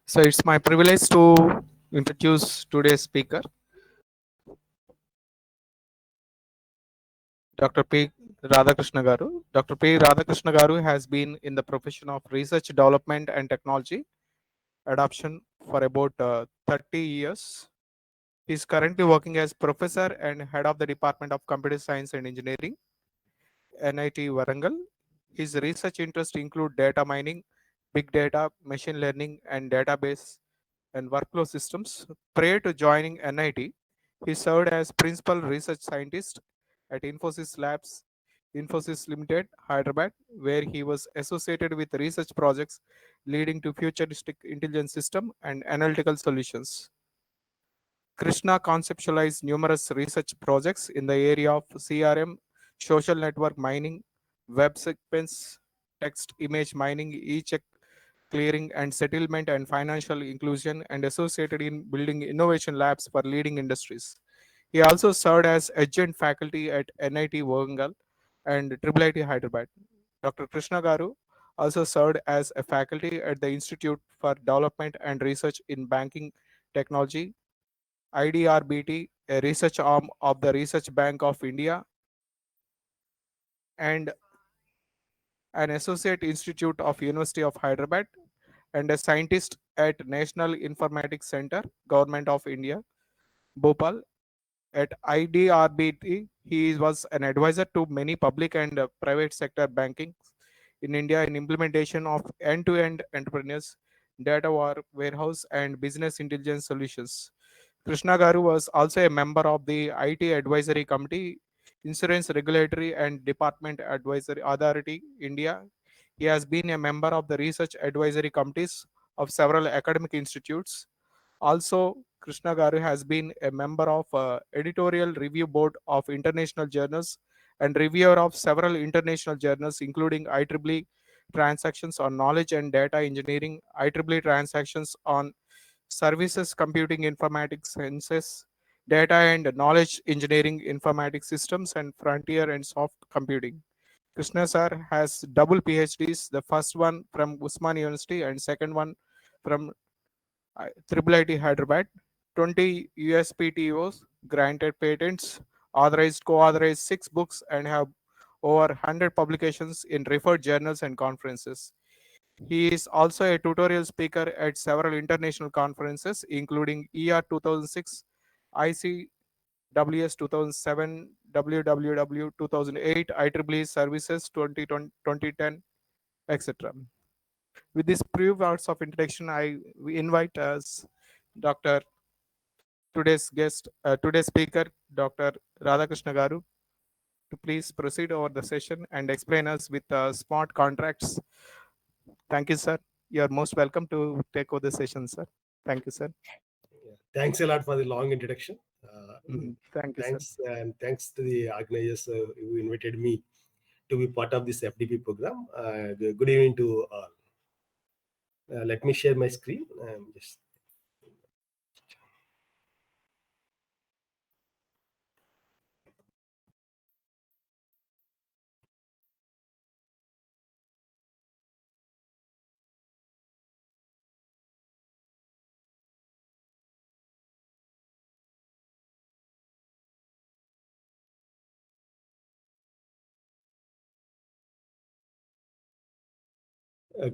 So it's my privilege to introduce today's speaker, Dr. P. Radhakrishna Garu. Dr. P. Radhakrishna Garu has been in the profession of research development and technology adoption for about 30 years. He is currently working as professor and head of the Department of Computer Science and Engineering, NIT Warangal. His research interests include data mining, big data, machine learning, and database and workflow systems. Prior to joining NIT, he served as principal research scientist at Infosys Labs, Infosys Limited, Hyderabad, where he was associated with research projects leading to futuristic intelligence system and analytical solutions. Krishna conceptualized numerous research projects in the area of CRM, social network mining, web sequence, text image mining, e-check clearing and settlement, and financial inclusion, and associated in building innovation labs for leading industries. He also served as adjunct faculty at NIT Warangal and IIIT Hyderabad. Dr. Krishna Garu also served as a faculty at the Institute for Development and Research in Banking Technology, IDRBT, a research arm of the Research Bank of India, and an associate institute of University of Hyderabad, and a scientist at National Informatics Center, Government of India, Bhopal. At IDRBT, he was an advisor to many public and private sector banking in India in implementation of end-to-end enterprise data warehouse and business intelligence solutions. Krishna Garu was also a member of the IT Advisory Committee, Insurance Regulatory and Department Advisory Authority, India. He has been a member of the research advisory committees of several academic institutes. Also, Krishna Garu has been a member of editorial review board of international journals and reviewer of several international journals, including IEEE transactions on knowledge and data engineering, IEEE transactions on services, computing, informatics, sciences, data and knowledge engineering, informatics systems, and frontier and soft computing. Krishna sir has double PhDs, the first one from Usman University and second one from IIIT Hyderabad, 20 USPTOs, granted patents, authorized, co-authorized 6 books, and have over 100 publications in referred journals and conferences. He is also a tutorial speaker at several international conferences, including ER 2006, ICWS 2007, WWW 2008, IEEE Services 2010, etc. With this brief words of introduction, we invite us Dr. Today's speaker, Dr. Radhakrishna Garu, to please proceed over the session and explain us with smart contracts. Thank you, sir. You are most welcome to take over the session, sir. Thank you, sir. Thanks a lot for the long introduction. Thank you, sir. Thanks to the organizers who invited me to be part of this FDP program. Good evening to all. Let me share my screen.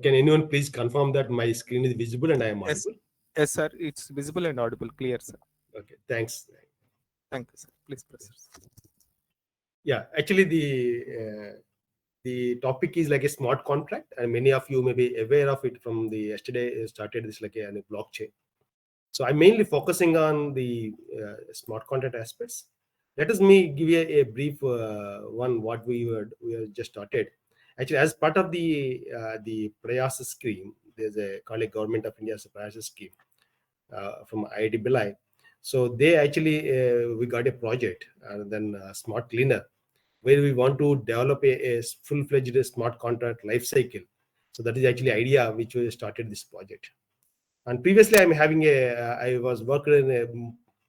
Can anyone please confirm that my screen is visible and I am audible? Yes, sir. It's visible and audible. Clear, sir. Okay, thanks. Thank you, sir. Please proceed. Yeah, actually, the topic is like a smart contract, and many of you may be aware of it from the yesterday started this like a blockchain. So I'm mainly focusing on the smart contract aspects. Let us me give you a brief one what we have just started. Actually, as part of the Prayas scheme, there's a called a Government of India's Prayas scheme from IIT Billai. So they actually we got a project and then smart cleaner where we want to develop a full-fledged smart contract life cycle. So that is actually idea which we started this project. And previously, I was working in a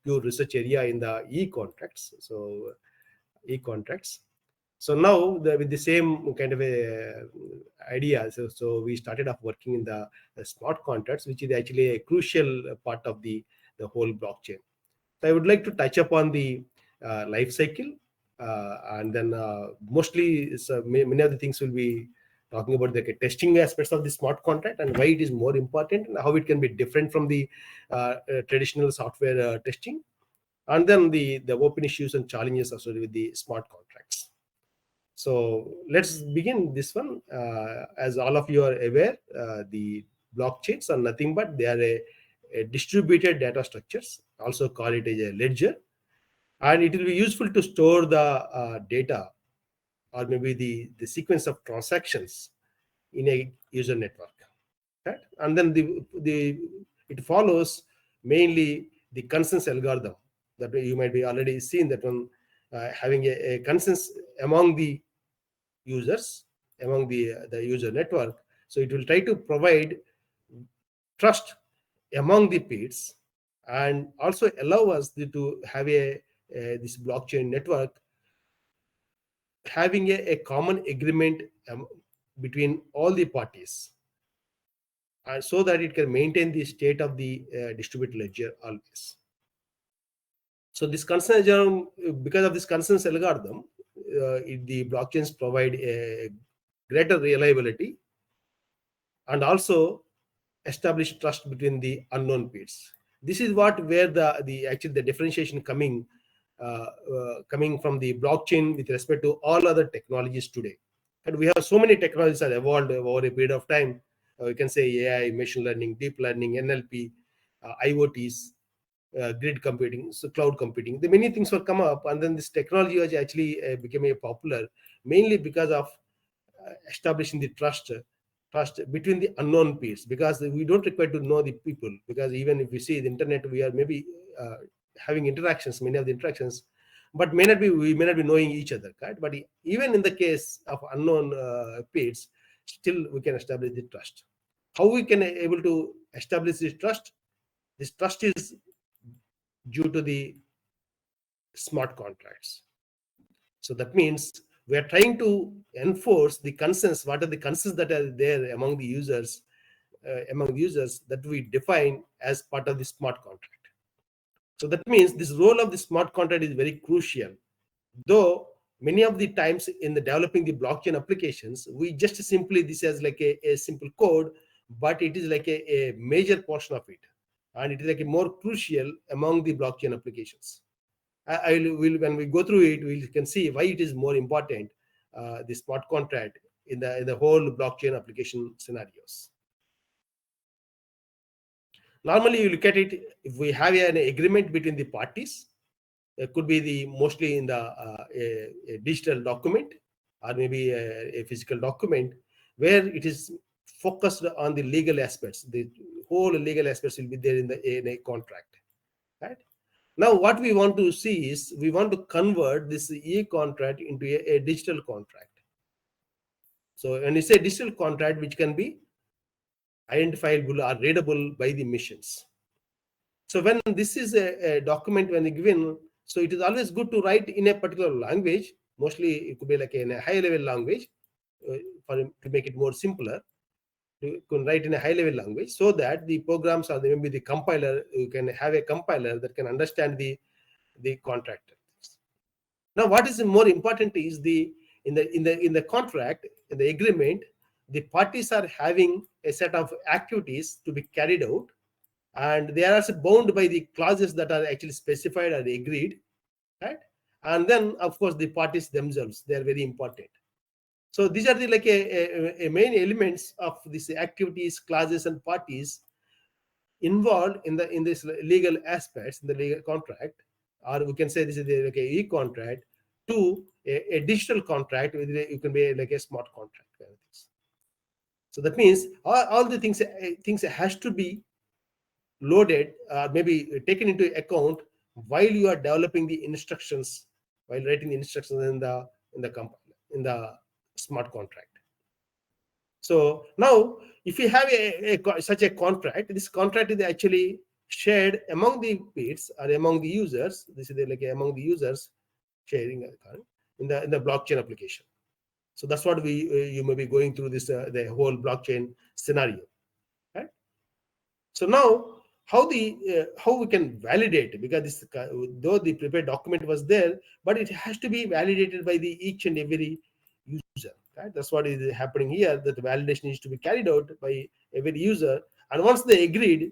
pure research area in the e-contracts. So e-contracts. So now with the same kind of a idea, so we started off working in the smart contracts, which is actually a crucial part of the whole blockchain. So I would like to touch upon the life cycle, and then mostly many of the things will be talking about the testing aspects of the smart contract and why it is more important and how it can be different from the traditional software testing, and then the open issues and challenges associated with the smart contracts. So let's begin this one. As all of you are aware, the blockchains are nothing but they are a distributed data structures, also call it as a ledger, and it will be useful to store the data or maybe the sequence of transactions in a user network, right? And then the it follows mainly the consensus algorithm that you might be already seen that one, having a consensus among the users, among the user network. So it will try to provide trust among the peers and also allow us to have this blockchain network having a common agreement between all the parties, so that it can maintain the state of the distributed ledger always. So this consensus algorithm, because of this consensus algorithm, the blockchains provide a greater reliability and also establish trust between the unknown peers. This is what where the actually the differentiation coming from the blockchain with respect to all other technologies today. And we have so many technologies that evolved over a period of time. You can say AI, machine learning, deep learning, NLP, IoTs, grid computing, so cloud computing. The many things will come up, and then this technology was actually became a popular mainly because of establishing the trust between the unknown peers, because we don't require to know the people, because even if we see the internet, we are maybe having interactions, many of the interactions, but we may not be knowing each other, right? But even in the case of unknown peers, still we can establish the trust. How we can able to establish this trust is due to the smart contracts. So that means we are trying to enforce the concerns. What are the concerns that are there among the users, that we define as part of the smart contract. So that means this role of the smart contract is very crucial. Though many of the times in the developing the blockchain applications, we just simply this as like a simple code, but it is like a major portion of it, and it is like a more crucial among the blockchain applications. I will when we go through it, we can see why it is more important, the smart contract in the whole blockchain application scenarios. Normally, you look at it, if we have an agreement between the parties, it could be the mostly in the a digital document or maybe a physical document where it is focused on the legal aspects. The whole legal aspects will be there in a contract, right? Now, what we want to see is we want to convert this e-contract into a digital contract. So when you say digital contract, which can be identifiable or readable by the machines. So when this is a document when given, so it is always good to write in a particular language. Mostly it could be like in a high level language to make it more simpler. You can write in a high level language so that the programs or maybe the compiler, you can have a compiler that can understand the contract. Now, what is more important is in the contract, in the agreement, the parties are having a set of activities to be carried out, and they are also bound by the clauses that are actually specified or agreed, right? And then, of course, the parties themselves, they are very important. So these are the like a main elements of these activities, clauses, and parties involved in this legal aspects in the legal contract, or we can say this is like a e-contract to a digital contract with you can be like a smart contract kind of things. So that means all the things has to be loaded, maybe taken into account while you are developing the instructions, while writing the instructions in the compiler in the smart contract. So now, if you have such a contract, this contract is actually shared among the peers or among the users. This is like among the users sharing a account. in the blockchain application. So that's what you may be going through this the whole blockchain scenario, right? So now how we can validate, because this though the prepared document was there, but it has to be validated by the each and every user, right? That's what is happening here, that the validation needs to be carried out by every user, and once they agreed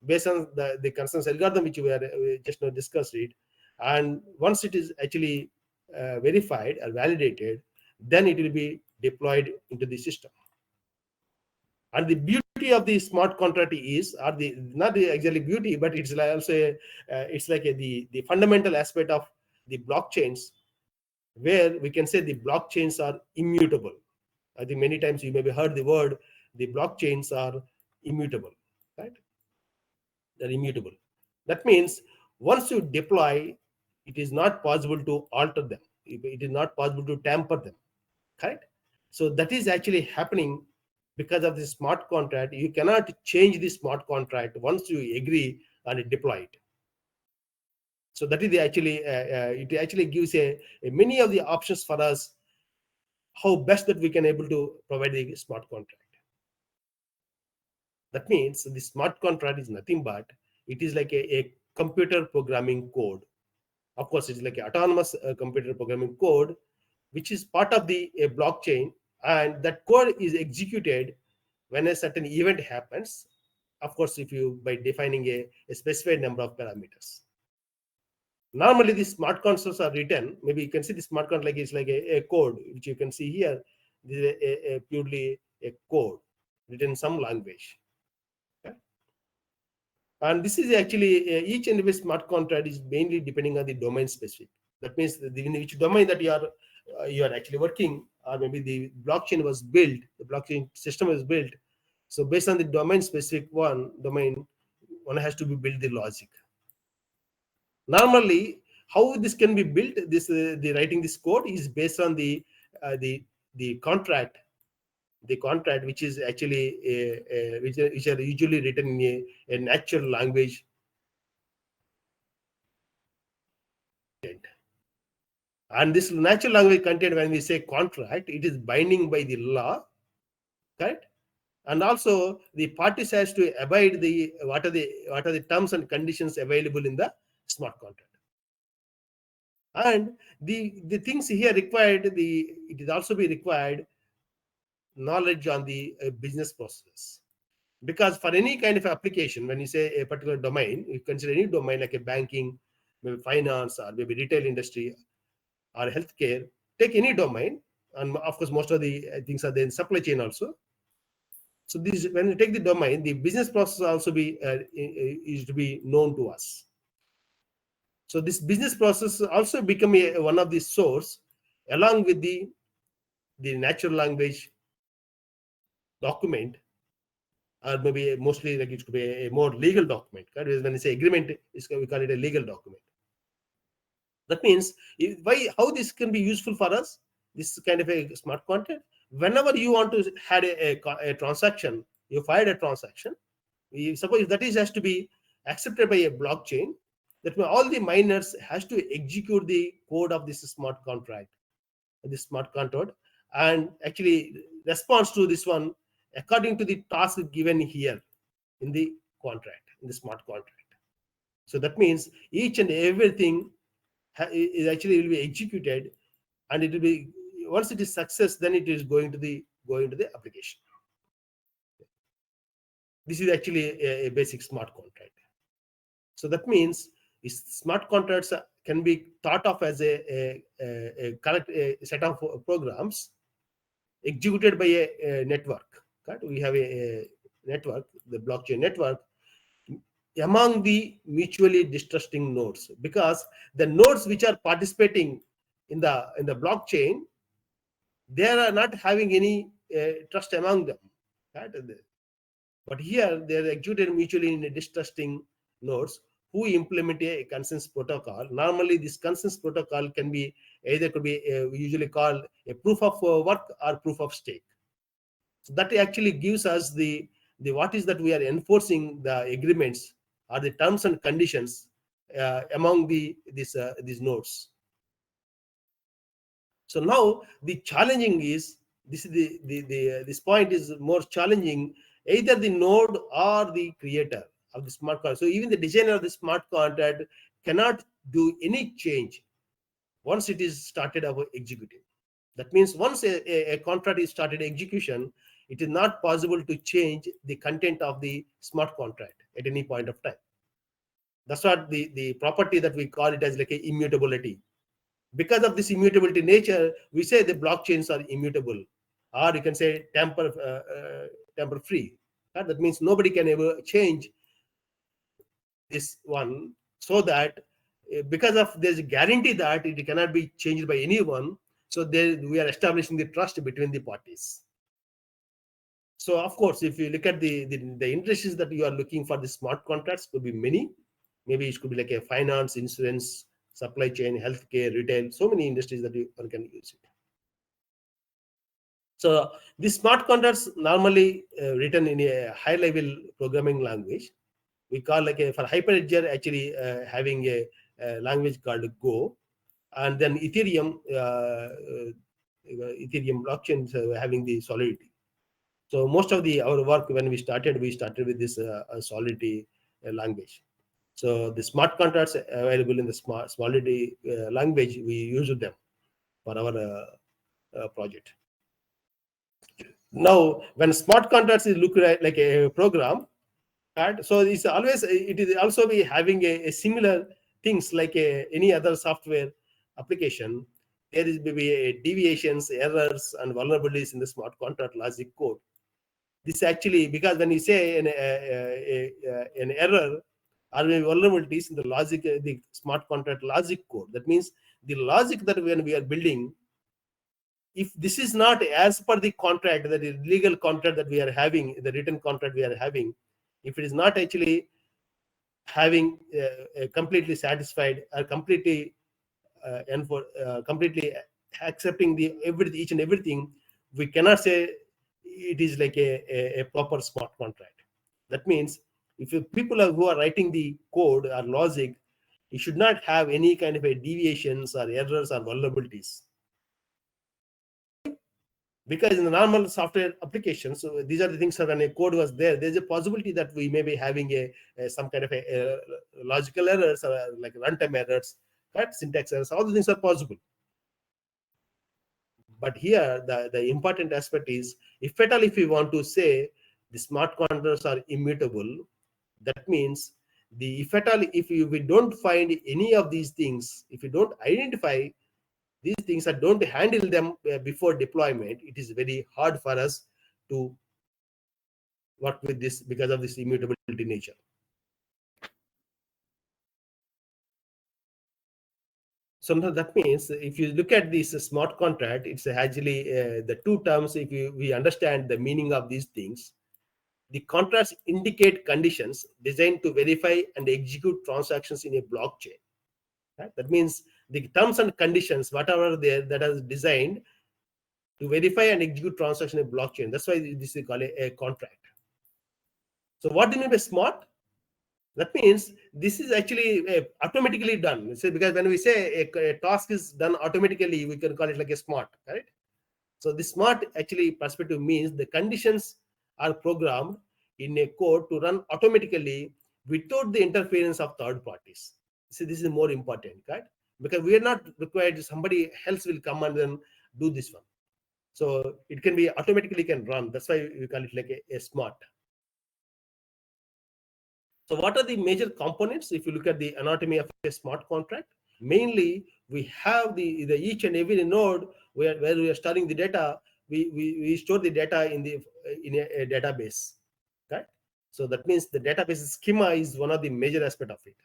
based on the consensus algorithm which we just now discussed it, and once it is actually verified or validated, then it will be deployed into the system. And the beauty of the smart contract is, or the not the exactly beauty, but it's like also it's like the fundamental aspect of the blockchains, where we can say the blockchains are immutable. I think many times you maybe heard the word, the blockchains are immutable, right? They're immutable. That means once you deploy, it is not possible to alter them. It is not possible to tamper them, correct? So that is actually happening because of the smart contract. You cannot change the smart contract once you agree and deploy it. So that is it actually gives a many of the options for us, how best that we can able to provide the smart contract. That means the smart contract is nothing but it is like a computer programming code. Of course, it's like an autonomous computer programming code, which is part of the blockchain, and that code is executed when a certain event happens. Of course, if you by defining a specified number of parameters. Normally, the smart contracts are written. Maybe you can see the smart contract like it's like a code, which you can see here. This is a purely a code written in some language. Okay? And this is actually each and every smart contract is mainly depending on the domain specific. That means in which domain that you are actually working, or maybe the blockchain was built, the blockchain system was built. So based on the domain specific domain, one has to be build the logic. Normally, how this can be built, this the writing this code is based on uh, the the contract, which is actually which are usually written in a natural language. And this natural language content, when we say contract, it is binding by the law, correct? And also the parties has to abide the what are the terms and conditions available in the smart contract. And the things here required, it is also be required knowledge on the business process. Because for any kind of application, when you say a particular domain, you consider any domain like a banking, maybe finance, or maybe retail industry, or healthcare, take any domain, and of course most of the things are there in supply chain also. So this, when you take the domain, the business process also is to be known to us. So this business process also become one of the source, along with the natural language document, or maybe mostly like it could be a more legal document. Right? When you say agreement, we call it a legal document. That means how this can be useful for us, this kind of a smart contract. Whenever you want to had a transaction, you fired a transaction. Suppose that is has to be accepted by a blockchain. That means all the miners has to execute the code of this smart contract, and actually responds to this one according to the task given here in the contract, in the smart contract. So that means each and everything is actually will be executed, and it will be, once it is success, then it is going to the application. This is actually a basic smart contract. So that means smart contracts can be thought of as a set of programs executed by a network. Right? We have a network, the blockchain network, among the mutually distrusting nodes, because the nodes which are participating in the blockchain, they are not having any trust among them, right? But here they are executed mutually in a distrusting nodes who implement a consensus protocol. Normally, this consensus protocol can be either could be usually called a proof of work or proof of stake. So that actually gives us the what is that we are enforcing the agreements or the terms and conditions among these nodes. So now the challenging is this is this point is more challenging, either the node or the creator of the smart contract. So even the designer of the smart contract cannot do any change once it is started our executing. That means once a contract is started execution, it is not possible to change the content of the smart contract at any point of time. That's what the property that we call it as like a immutability. Because of this immutability nature, we say the blockchains are immutable, or you can say tamper free. That means nobody can ever change this one, so that because of there's a guarantee that it cannot be changed by anyone. So there we are establishing the trust between the parties. So of course, if you look at the industries that you are looking for, the smart contracts could be many. Maybe it could be like a finance, insurance, supply chain, healthcare, retail. So many industries that one can use it. So these smart contracts normally written in a high-level programming language. We call like a for hyperledger actually having a language called Go, and then Ethereum blockchains having the Solidity. So most of our work when we started with this Solidity language. So the smart contracts available in the Solidity language, we use them for our project. Now, when smart contracts is look like a program, so it's always it is also be having a similar things like any other software application. There is maybe deviations, errors, and vulnerabilities in the smart contract logic code. This actually, because when you say an error or vulnerabilities in the logic, the smart contract logic code, that means the logic that when we are building, if this is not as per the contract, that is legal contract that we are having, the written contract we are having, if it is not actually having completely satisfied or completely completely accepting each and everything, we cannot say it is like a proper smart contract. That means if people who are writing the code or logic, it should not have any kind of a deviations or errors or vulnerabilities. Because in the normal software applications, so these are the things that when a code was there's a possibility that we may be having some kind of a logical errors or like runtime errors, right? Syntax errors, all the things are possible. But here the important aspect is, if at all if we want to say the smart contracts are immutable, that means if at all if we don't find any of these things, if we don't identify these things and don't handle them before deployment, it is very hard for us to work with this because of this immutability nature. So now that means if you look at this smart contract, it's actually the two terms. If we understand the meaning of these things, the contracts indicate conditions designed to verify and execute transactions in a blockchain. Right? That means the terms and conditions, whatever there that is designed to verify and execute transaction in blockchain. That's why this is called a contract. So what do you mean by smart? That means this is actually automatically done. So because when we say a task is done automatically, we can call it like a smart, right? So the smart actually perspective means the conditions are programmed in a code to run automatically without the interference of third parties. See, this is more important, right? Because we are not required, somebody else will come and then do this one. So it can be automatically can run. That's why we call it like a smart. So what are the major components? If you look at the anatomy of a smart contract, mainly we have the each and every node where we are storing the data. We store the data in a database, right? So that means the database schema is one of the major aspect of it.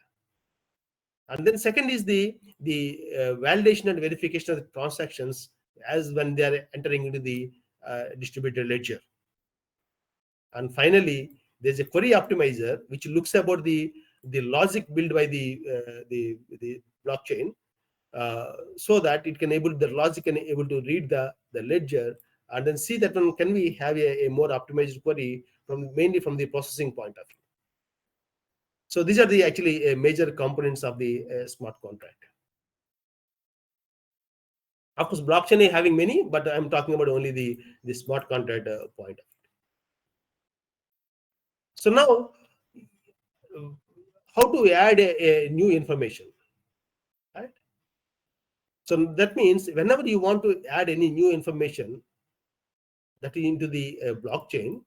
And then second is the validation and verification of the transactions as when they are entering into the distributed ledger. And finally, there's a query optimizer which looks about the logic built by the blockchain, so that it can able the logic and able to read the ledger and then see that one can we have a more optimized query from mainly from the processing point of view. So these are the actually major components of the smart contract. Of course, blockchain is having many, but I'm talking about only the smart contract point. So now, how to add a new information, right? So that means whenever you want to add any new information that is into the blockchain,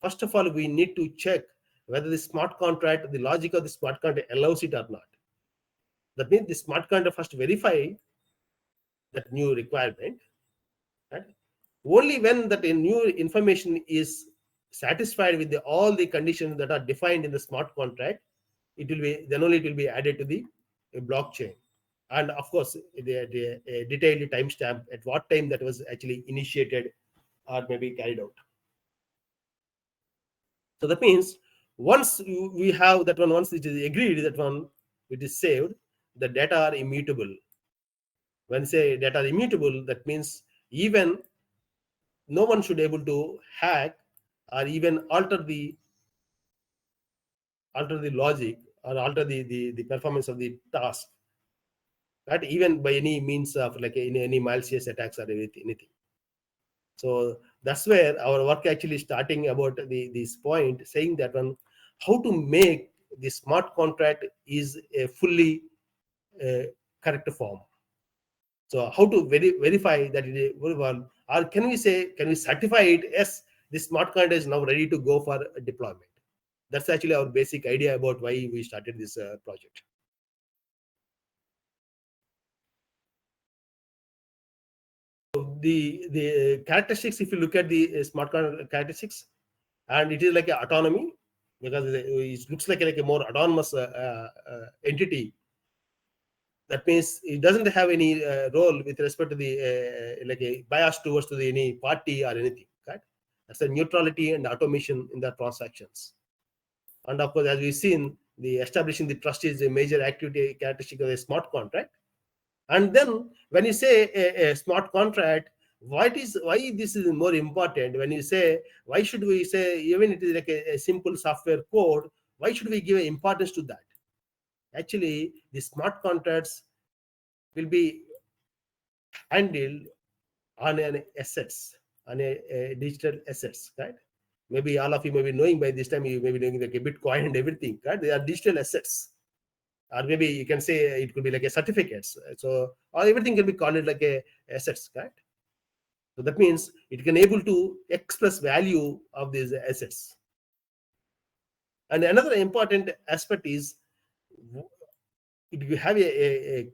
first of all, we need to check whether the smart contract, the logic of the smart contract allows it or not. That means the smart contract first verify that new requirement, right? Only when that new information is satisfied with all the conditions that are defined in the smart contract, it will be, then only it will be added to the blockchain. And of course, the detailed timestamp at what time that was actually initiated or maybe carried out. So that means once we have that one, once it is agreed, that one it is saved, the data are immutable. When say data are immutable, that means even no one should able to hack or even alter the logic or alter the performance of the task, right? Even by any means of like any malicious attacks or anything. So that's where our work actually starting about this point, saying that one, how to make the smart contract is a fully correct form. So how to verify that it is well, or can we say, can we certify it? Yes, this smart contract is now ready to go for deployment. That's actually our basic idea about why we started this project. The characteristics, if you look at the smart contract characteristics, and it is like a autonomy, because it looks like a more autonomous entity. That means it doesn't have any role with respect to the like a bias towards to the any party or anything, right? That's a neutrality and automation in the transactions. And of course, as we've seen, the establishing the trust is a major activity characteristic of a smart contract. And then when you say a smart contract, why this is more important? When you say, why should we say, even it is like a simple software code, why should we give importance to that? Actually, the smart contracts will be handled on an assets, on a digital assets, right? Maybe all of you may be knowing by this time, you may be knowing like a Bitcoin and everything, right? They are digital assets. Or maybe you can say it could be like a certificates. So or everything can be called it like a assets, right? So that means it can able to express value of these assets. And another important aspect is if you have a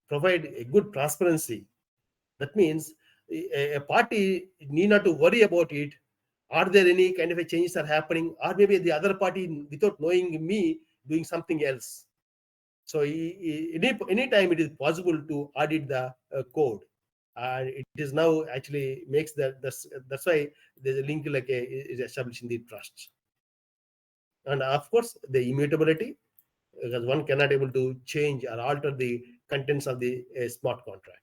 provide a good transparency. That means a party need not to worry about it. Are there any kind of a changes are happening, or maybe the other party without knowing me doing something else. So any time it is possible to audit the code, and it is now actually makes that's why there's a link like is establishing the trust, and of course the immutability, because one cannot able to change or alter the contents of the smart contract.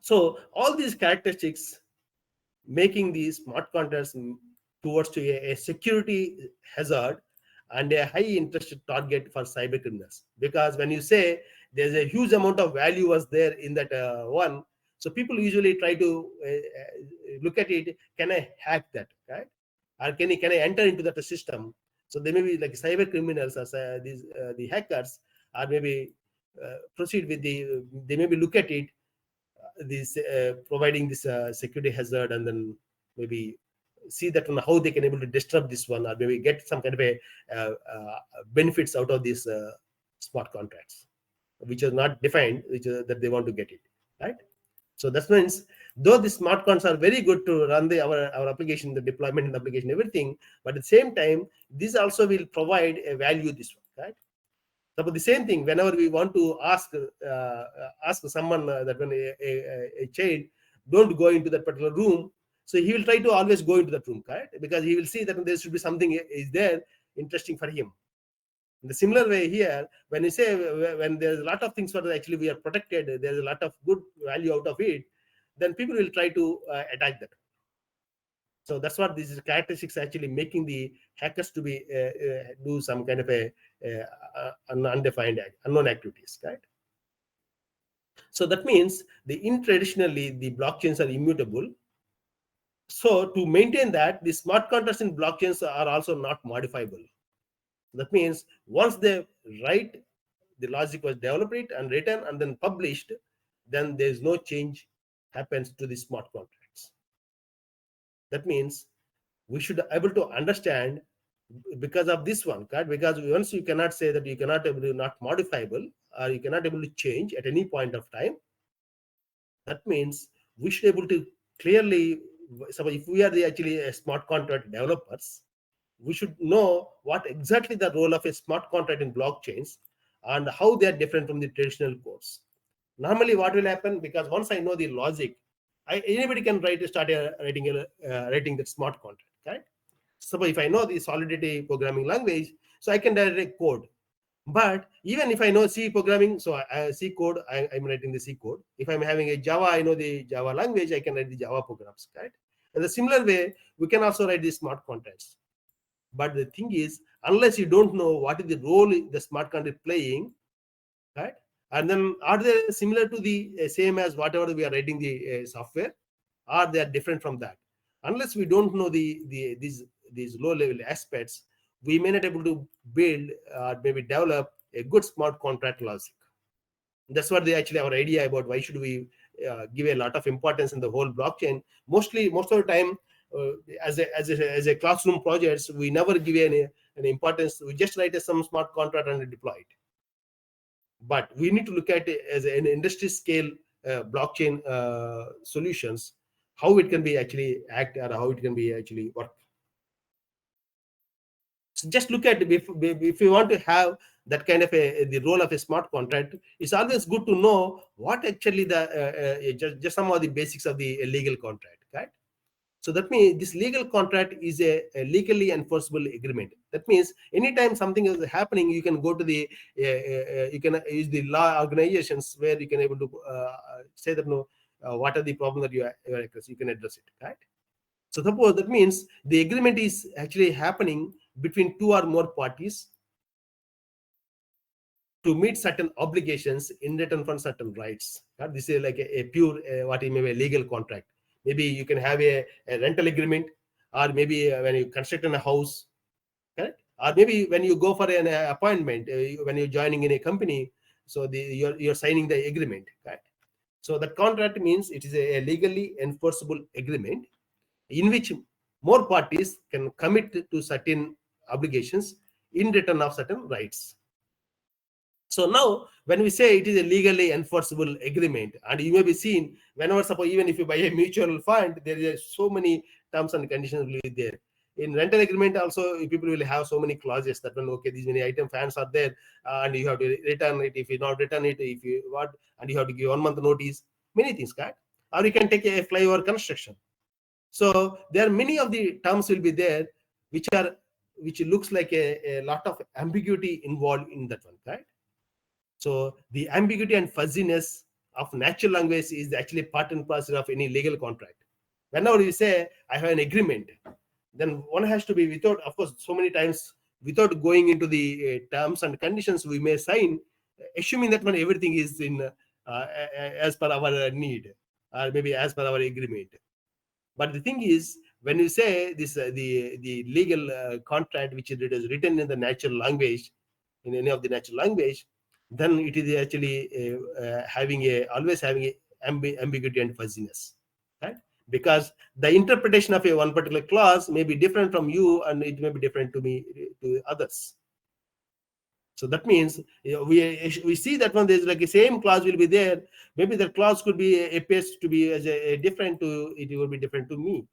So all these characteristics making these smart contracts towards to a security hazard and a high interest target for cyber criminals. Because when you say there's a huge amount of value was there in that one, so people usually try to look at it. Can I hack that, right? Or can I enter into that system? So they may be like cyber criminals as these the hackers, or maybe proceed with they maybe look at it this providing this security hazard, and then maybe see that on how they can able to disrupt this one, or maybe get some kind of a benefits out of these smart contracts which are not defined, which that they want to get it, right? So that means though the smart contracts are very good to run our application, the deployment and the application, everything, but at the same time this also will provide a value this one, right? So, but the same thing, whenever we want to ask someone that when a child don't go into that particular room, so he will try to always go into that room, correct? Because he will see that there should be something is there interesting for him. In the similar way here, when you say when there's a lot of things for actually we are protected, there's a lot of good value out of it, then people will try to attack that. So that's what these characteristics actually making the hackers to be do some kind of a undefined unknown activities, right? So that means in traditionally the blockchains are immutable. So to maintain that, the smart contracts in blockchains are also not modifiable. That means once they write, the logic was developed and written and then published, then there is no change happens to the smart contracts. That means we should be able to understand because of this one, right? Because once you cannot say that you cannot able to not modifiable or you cannot able to change at any point of time, that means we should able to clearly, so if we are the actually a smart contract developers, we should know what exactly the role of a smart contract in blockchains and how they are different from the traditional codes. Normally what will happen, because once I know the logic, anybody can writing the smart contract, right? So if I know the solidity programming language, so I can write code. But even if I know C programming, so C code, I'm writing the C code. If I'm having a Java, I know the Java language, I can write the Java programs, right? In the similar way, we can also write the smart contracts. But the thing is, unless you don't know what is the role the smart contract playing, right? And then are they similar to the same as whatever we are writing the software, or they are different from that? Unless we don't know these low level aspects, we may not able to build or maybe develop a good smart contract logic. That's what they actually our idea about why should we give a lot of importance in the whole blockchain. Most of the time, as a classroom projects, we never give an importance. We just write some smart contract and deploy it. But we need to look at it as an industry scale blockchain solutions, how it can be actually act or how it can be actually work. So just look at if you want to have that kind of the role of a smart contract, it's always good to know what actually the just some of the basics of the legal contract, right? So that means this legal contract is a legally enforceable agreement. That means anytime something is happening, you can go to the you can use the law organizations where you can able to say that no, what are the problems that you can address it, right? So suppose that means the agreement is actually happening between two or more parties to meet certain obligations in return for certain rights. This is like a pure what you may be a legal contract. Maybe you can have a rental agreement, or maybe when you construct in a house, correct? Or maybe when you go for an appointment, when you're joining in a company, so you're signing the agreement, right? So that contract means it is a legally enforceable agreement in which more parties can commit to certain obligations in return of certain rights. So now, when we say it is a legally enforceable agreement, and you may be seen whenever, suppose even if you buy a mutual fund, there is so many terms and conditions will be there. In rental agreement also, people will have so many clauses that when okay, these many item fans are there, and you have to return it. If you not return it, if you what, and you have to give 1 month notice. Many things, correct? Or you can take a flyover construction. So there are many of the terms will be there, which looks like a lot of ambiguity involved in that one, right? So the ambiguity and fuzziness of natural language is actually part and parcel of any legal contract. Whenever you say I have an agreement, then one has to be without, of course, so many times without going into the terms and conditions we may sign, assuming that when everything is in as per our need, or maybe as per our agreement. But the thing is, when you say this, the legal contract which is written in the natural language, in any of the natural language, then it is actually having a always having a ambiguity and fuzziness, right? Because the interpretation of a one particular clause may be different from you, and it may be different to me, to others. So that means we see that when there's like a same clause will be there, maybe the clause could be appears to be as a different to it will be different to me.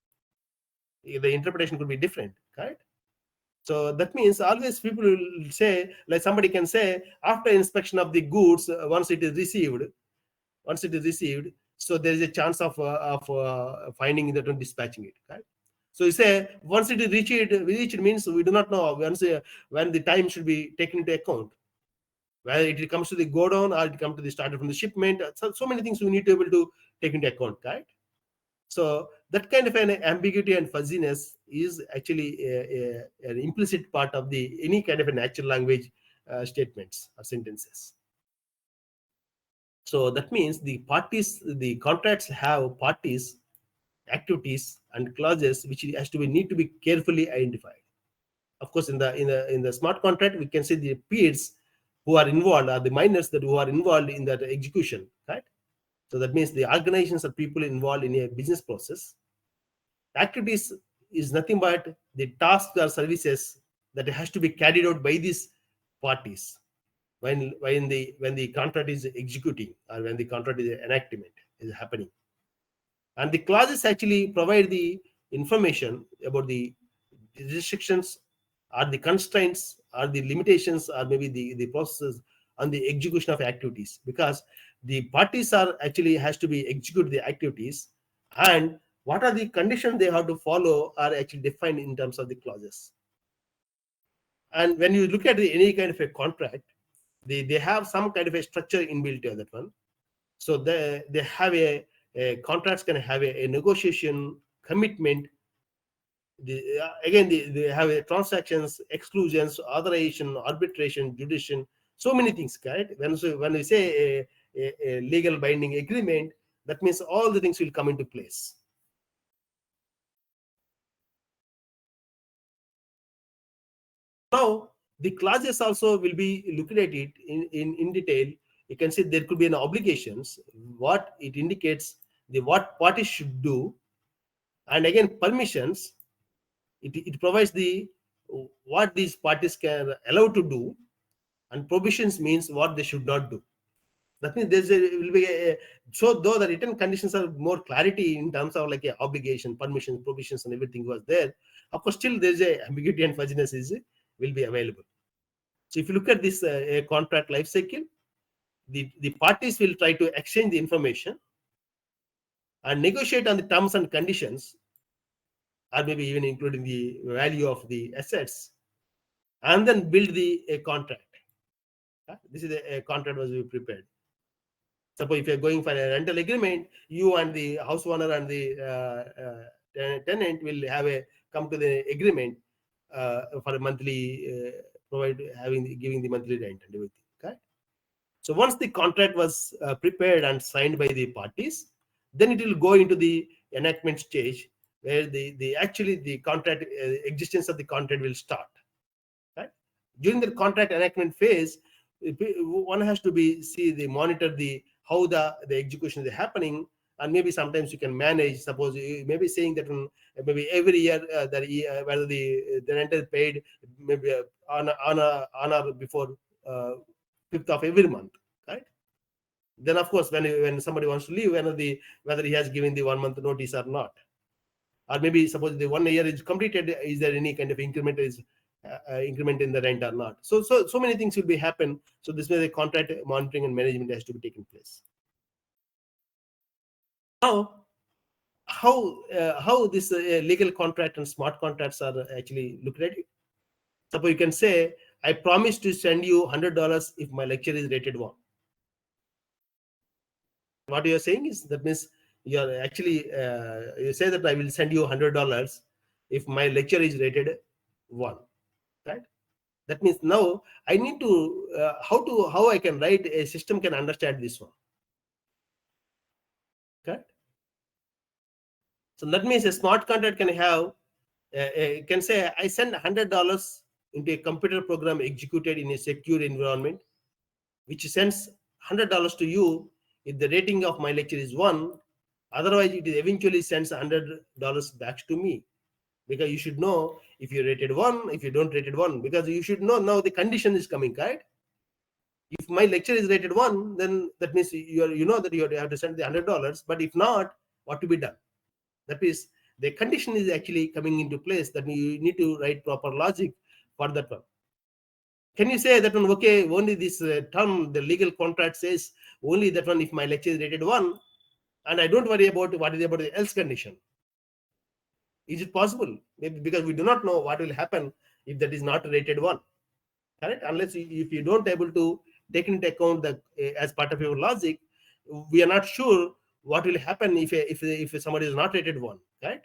The interpretation could be different, right? So that means always people will say, like somebody can say, after inspection of the goods, once it is received, so there is a chance of finding that and dispatching it, right? So you say once it is reached means we do not know when the time should be taken into account, whether it comes to the go down or it comes to the started from the shipment. So many things we need to be able to take into account, right? So that kind of an ambiguity and fuzziness is actually an implicit part of the any kind of a natural language statements or sentences. So that means the contracts have parties, activities, and clauses which has to be need to be carefully identified. Of course, in the smart contract, we can see the peers who are involved are the miners that who are involved in that execution, right? So that means the organizations are people involved in a business process. Activities is nothing but the tasks or services that has to be carried out by these parties when the contract is executing or when the contract is enactment is happening. And the clauses actually provide the information about the restrictions or the constraints or the limitations or maybe the processes on the execution of activities, because the parties are actually has to be execute the activities, and what are the conditions they have to follow are actually defined in terms of the clauses. And when you look at any kind of a contract, they have some kind of a structure inbuilt to that one. So they have a contracts can have a negotiation, commitment. They have a transactions, exclusions, authorization, arbitration, judicial, so many things, right? When we say a legal binding agreement, that means all the things will come into place. Now, the clauses also will be looked at it in detail. You can see there could be an obligations, what it indicates, the what parties should do, and again permissions. It provides the what these parties can allow to do, and prohibitions means what they should not do. That means will be so though the written conditions are more clarity in terms of like a obligation, permissions, provisions, and everything was there. Of course, still there's a ambiguity and fuzziness will be available. So if you look at this a contract life cycle, the parties will try to exchange the information and negotiate on the terms and conditions, or maybe even including the value of the assets, and then build the a contract. This is a contract was prepared. Suppose if you're going for a rental agreement, you and the house owner and the tenant will have a come to the agreement for a monthly provide giving the monthly rent and everything. Okay. So once the contract was prepared and signed by the parties, then it will go into the enactment stage where the actually the contract existence of the contract will start. Right? During the contract enactment phase, one has to be see the monitor the how the execution is happening, and maybe sometimes you can manage. Suppose you maybe saying that maybe every year whether the rent is paid maybe on or before 5th of every month, right? Then of course when somebody wants to leave, whether he has given the 1 month notice or not, or maybe suppose the 1 year is completed, is there any kind of increment increment in the rent or not? So many things will be happen. So this way the contract monitoring and management has to be taken place. Now, how this legal contract and smart contracts are actually looked at it. Suppose you can say, I promise to send you $100 if my lecture is rated 1. What you are saying is that means you are actually you say that I will send you $100 if my lecture is rated 1, right? That means now I need to how I can write a system can understand this one. Okay. So that means a smart contract can have can say I send $100 into a computer program executed in a secure environment, which sends $100 to you if the rating of my lecture is 1. Otherwise, it eventually sends $100 back to me, because you should know if you rated 1, if you don't rated 1, because you should know now the condition is coming, right? If my lecture is rated 1, then that means you know that you have to send the $100. But if not, what to be done? That is the condition is actually coming into place, that you need to write proper logic for that one. Can you say that one, okay, only this term, the legal contract says only that one if my lecture is rated 1, and I don't worry about what is about the else condition? Is it possible? Maybe because we do not know what will happen if that is not rated 1. Correct? Unless if you don't able to take into account that as part of your logic, we are not sure what will happen if somebody is not rated 1. Right?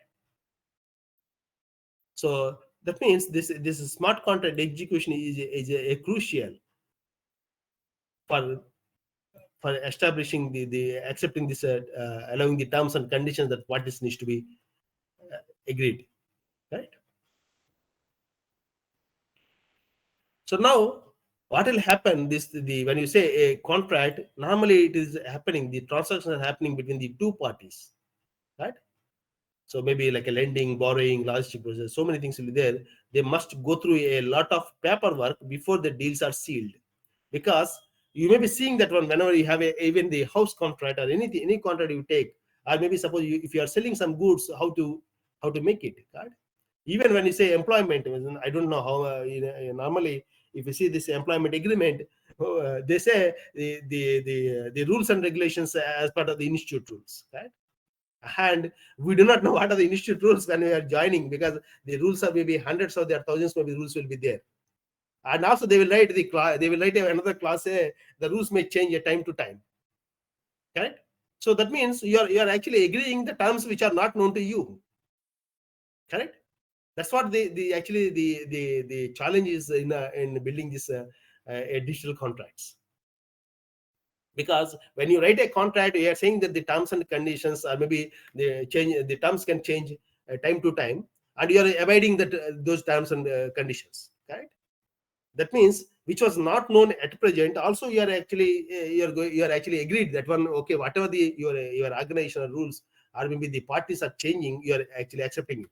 So that means this smart contract execution is a crucial for for establishing the accepting this, allowing the terms and conditions that what this needs to be agreed, right? So now what will happen, this the when you say a contract, normally it is happening, the transactions are happening between the two parties, right? So maybe like a lending, borrowing, logistic process, so many things will be there. They must go through a lot of paperwork before the deals are sealed, because you may be seeing that one whenever you have even the house contract or anything, any contract you take, or maybe suppose if you are selling some goods, how to make it, right? Even when you say employment, I don't know how, normally if you see this employment agreement, they say the rules and regulations as part of the institute rules, right? And we do not know what are the institute rules when we are joining, because the rules are maybe hundreds or there are thousands, maybe rules will be there. And also they will write they will write another clause, say the rules may change at time to time, correct? So that means you are actually agreeing the terms which are not known to you, correct? That's what the actually the challenge is in building this digital contracts. Because when you write a contract, you are saying that the terms and conditions, or maybe the terms can change time to time, and you are abiding that those terms and conditions, correct? That means which was not known at present, also you are actually you are actually agreed that one, okay, whatever the your organizational rules or maybe the parties are changing, you are actually accepting it.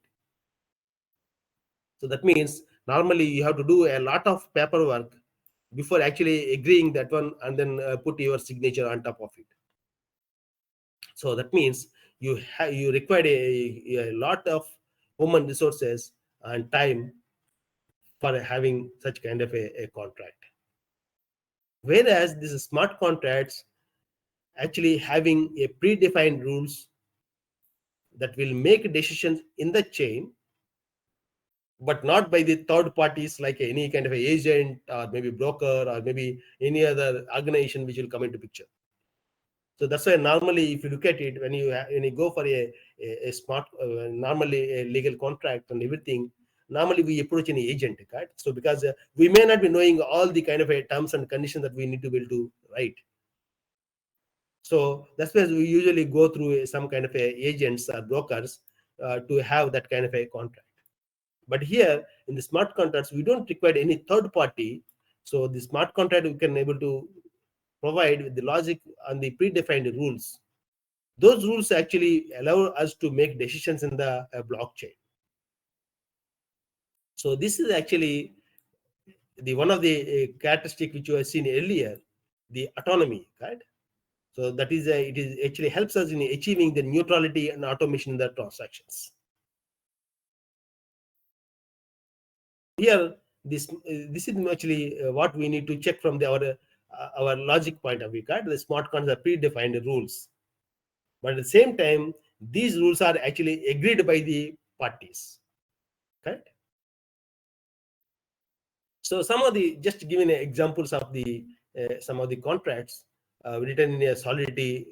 So that means normally you have to do a lot of paperwork before actually agreeing that one, and then put your signature on top of it. So that means you require a lot of human resources and time for having such kind of a contract. Whereas these smart contracts actually having a predefined rules that will make decisions in the chain, but not by the third parties like any kind of a agent or maybe broker or maybe any other organization which will come into picture. So that's why normally if you look at it, when you go for a smart normally a legal contract and everything, normally we approach an agent, right? So because we may not be knowing all the kind of terms and conditions that we need to be able to write. So that's why we usually go through some kind of agents or brokers to have that kind of a contract. But here in the smart contracts, we don't require any third party. So the smart contract we can able to provide with the logic and the predefined rules. Those rules actually allow us to make decisions in the blockchain. So this is actually the one of the characteristic which you have seen earlier, the autonomy, right? So that is it is actually helps us in achieving the neutrality and automation in the transactions. Here, this is actually what we need to check from our logic point of view. Right? The smart contracts are predefined rules, but at the same time, these rules are actually agreed by the parties. Correct? So some of the just giving examples of the some of the contracts written in a Solidity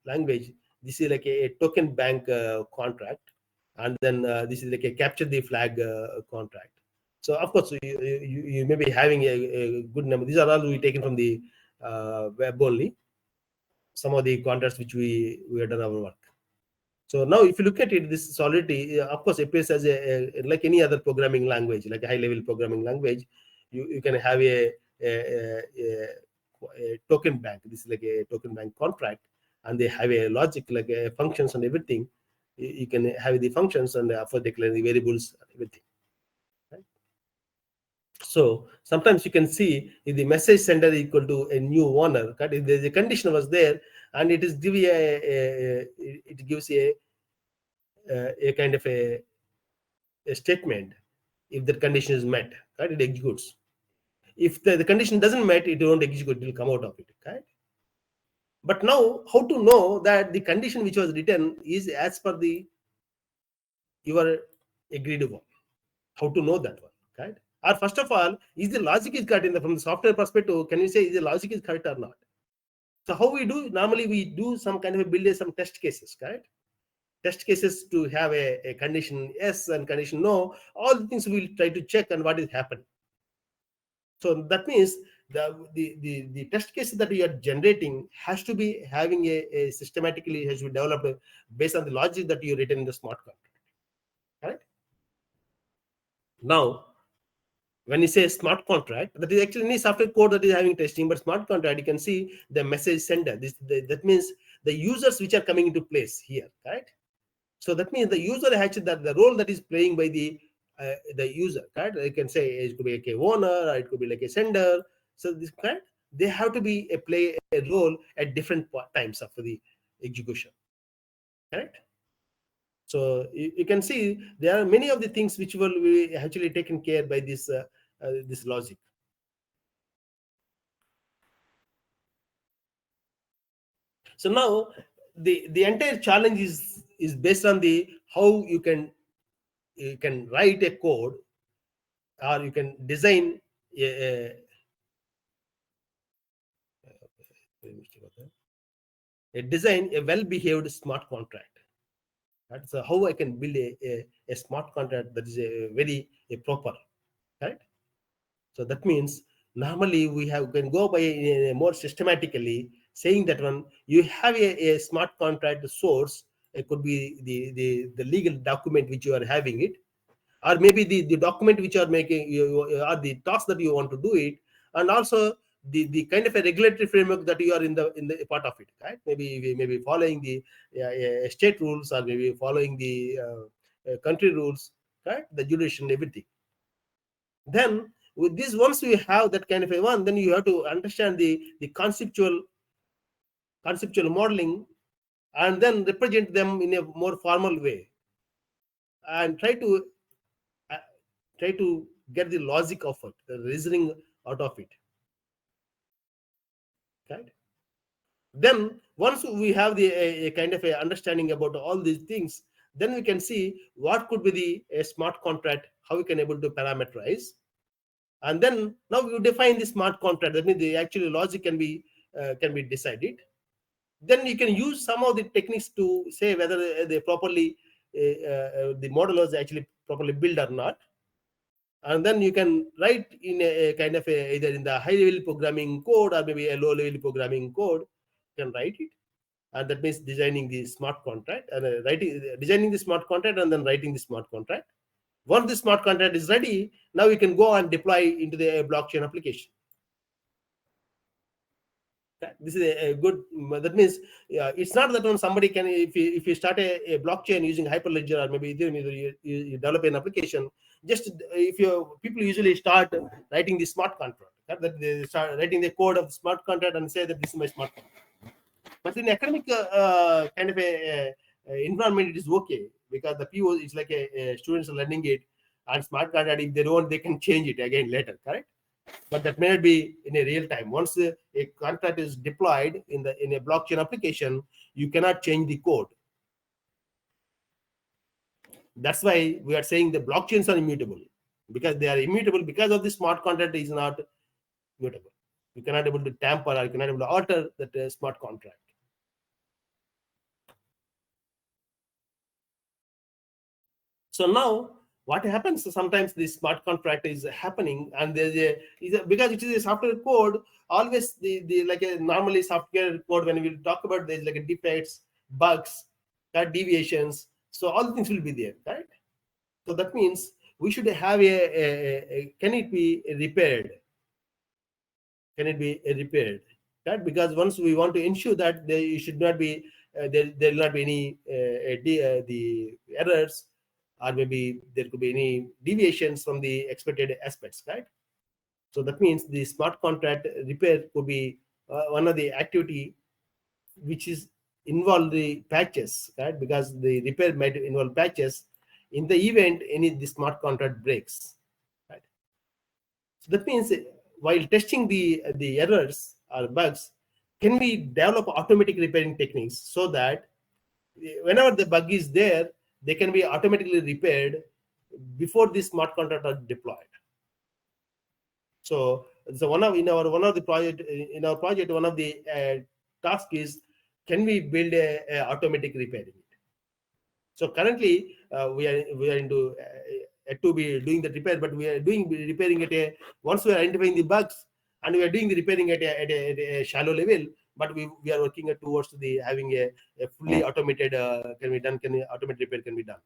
language. This is like a token bank contract, and then this is like a capture the flag contract. So of course you may be having a good number. These are all we taken from the web only. Some of the contracts which we have done our work. So now, if you look at it, this Solidity, of course, appears as like any other programming language, like a high-level programming language. You can have a token bank. This is like a token bank contract, and they have a logic like functions and everything. You can have the functions and for declaring the variables, everything. Right? So sometimes you can see if the message sender is equal to a new owner, right? If there's a condition was there, and it is give it gives a kind of a statement. If the condition is met, right, it executes. If the condition doesn't met, it won't execute, it will come out of it, right? But now how to know that the condition which was written is as per the your agreed one? How to know that one, right? Or first of all, is the logic is correct from the software perspective? Can you say is the logic is correct or not? So how we do, normally we do some kind of a build some test cases, correct? Test cases to have a condition yes and condition no. All the things we'll try to check and what is happening. So that means the test cases that you are generating has to be having a systematically has to be developed based on the logic that you written in the smart contract. Right? Now, when you say smart contract, that is actually any software code that is having testing, but smart contract, you can see the message sender. That means the users which are coming into place here, right? So that means the user has the role that is playing by the user, right? You can say it could be like a owner, or it could be like a sender. So this kind, they have to be play a role at different times of the execution, correct? So you can see there are many of the things which will be actually taken care by this logic. So now the entire challenge is based on the how you can write a code, or you can design a well-behaved smart contract. That's how I can build a smart contract that is a proper, right? So that means normally we can go by more systematically saying that when you have a smart contract source, it could be the legal document which you are having it, or maybe the document which you are making, or the task that you want to do it, and also the kind of a regulatory framework that you are in the part of it, right? Maybe following the state rules, or maybe following the country rules, right? The jurisdiction, everything. Then with this, once you have that kind of a one, then you have to understand the conceptual modeling, and then represent them in a more formal way, and uh, try to get the logic of it, the reasoning out of it, right? Then once we have a kind of a understanding about all these things, then we can see what could be a smart contract, how we can able to parameterize, and then now you define the smart contract. That means the actual logic can be decided. Then you can use some of the techniques to say whether they properly the model was actually properly built or not. And then you can write in a kind of either in the high level programming code, or maybe a low level programming code. You can write it, and that means designing the smart contract, and designing the smart contract, and then writing the smart contract. Once the smart contract is ready, now you can go and deploy into the blockchain application. This is a good. That means it's not that when somebody can, if you start a blockchain using Hyperledger, or maybe Ethereum, you develop an application. Just if you people usually start writing the smart contract, that they start writing the code of the smart contract and say that this is my smart contract. But in academic kind of a environment, it is okay, because the PO is like a students are learning it, and smart contract, if they don't, they can change it again later, correct? But that may not be in a real time. Once a contract is deployed in a blockchain application, you cannot change the code. That's why we are saying the blockchains are immutable, because they are immutable because of the smart contract is not mutable. You cannot able to tamper, or you cannot able to alter that smart contract. So now what happens, sometimes the smart contract is happening, and because it is a software code, always the like a normally software code, when we talk about there's like a defects, bugs, deviations, so all the things will be there, right? So that means we should have can it be repaired? Can it be repaired? Right? Because once we want to ensure that there should not be there will not be any the errors, or maybe there could be any deviations from the expected aspects, right? So that means the smart contract repair could be one of the activity which is involve the patches, right? Because the repair might involve patches in the event any the smart contract breaks, right? So that means while testing the errors or bugs, can we develop automatic repairing techniques so that whenever the bug is there, they can be automatically repaired before the smart contract are deployed. So one of the project in our project, one of the task is, can we build a automatic repairing? So currently we are into to be doing the repair, but we are doing repairing it once we are identifying the bugs, and we are doing the repairing at a shallow level, but we are working towards the having a fully automated can be done, automated repair can be done.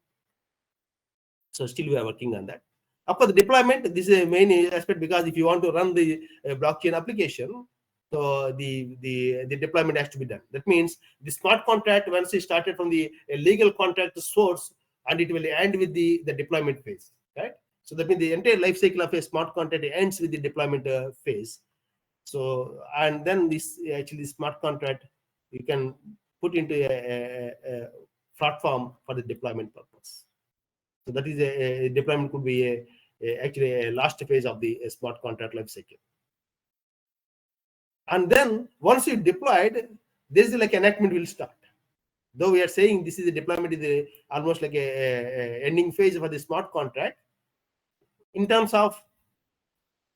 So still we are working on that. Of course, the deployment, this is a main aspect, because if you want to run the blockchain application, so the deployment has to be done. That means the smart contract, once it started from the legal contract source, and it will end with the deployment phase, right? So that means the entire life cycle of a smart contract ends with the deployment phase. So, and then this actually smart contract you can put into a platform for the deployment purpose. So that is a deployment could be actually a last phase of the smart contract life cycle. And then once you deployed, there is like enactment will start. Though we are saying this is a deployment is almost like a ending phase for the smart contract, in terms of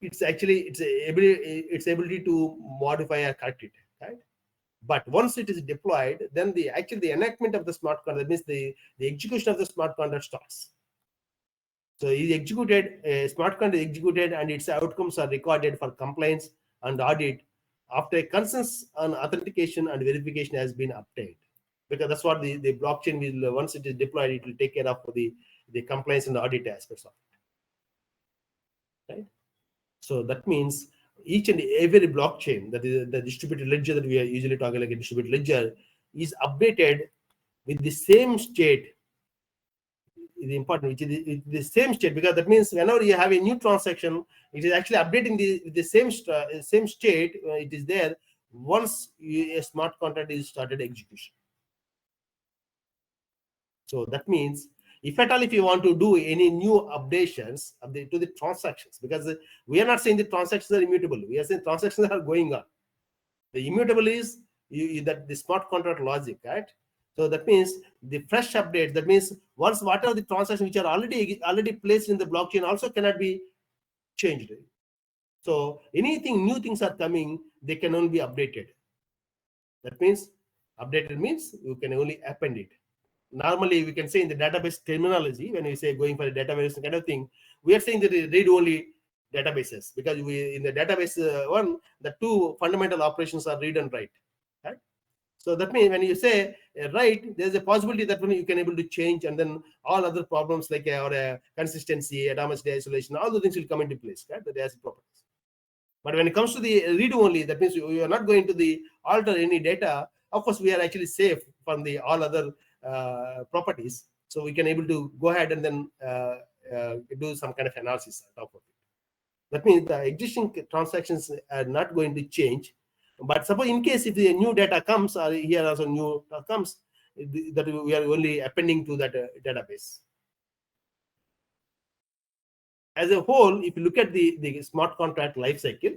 it's ability to modify or correct it, right? But once it is deployed, then the enactment of the smart contract, that means the execution of the smart contract starts. So is executed, a smart contract is executed, and its outcomes are recorded for compliance and audit after a consensus on authentication and verification has been obtained. Because that's what the blockchain will, once it is deployed, it will take care of the compliance and audit aspects of it. Right? So that means each and every blockchain, that is the distributed ledger that we are usually talking like a distributed ledger, is updated with the same state. Is important, which is the same state, because that means whenever you have a new transaction, it is actually updating the same state. It is there once a smart contract is started execution. So that means if at all if you want to do any new updations to the transactions, because we are not saying the transactions are immutable, we are saying transactions are going on. The immutable is that the smart contract logic, right? So that means the fresh update, that means once whatever the transactions which are already placed in the blockchain also cannot be changed. So anything new things are coming, they can only be updated. That means updated means you can only append it. Normally we can say in the database terminology, when we say going for a database kind of thing, we are saying that read only databases, because we in the database one, the two fundamental operations are read and write, right? So that means when you say write, there's a possibility that when you can able to change, and then all other problems like or consistency, atomicity, isolation, all the things will come into place, right? The ASIC properties. But when it comes to the read only, that means you are not going to the alter any data. Of course, we are actually safe from the all other properties, so we can able to go ahead and then do some kind of analysis on top of it. That means the existing transactions are not going to change. But suppose in case if the new data comes, or here also new comes, that we are only appending to that database. As a whole, if you look at the smart contract life cycle,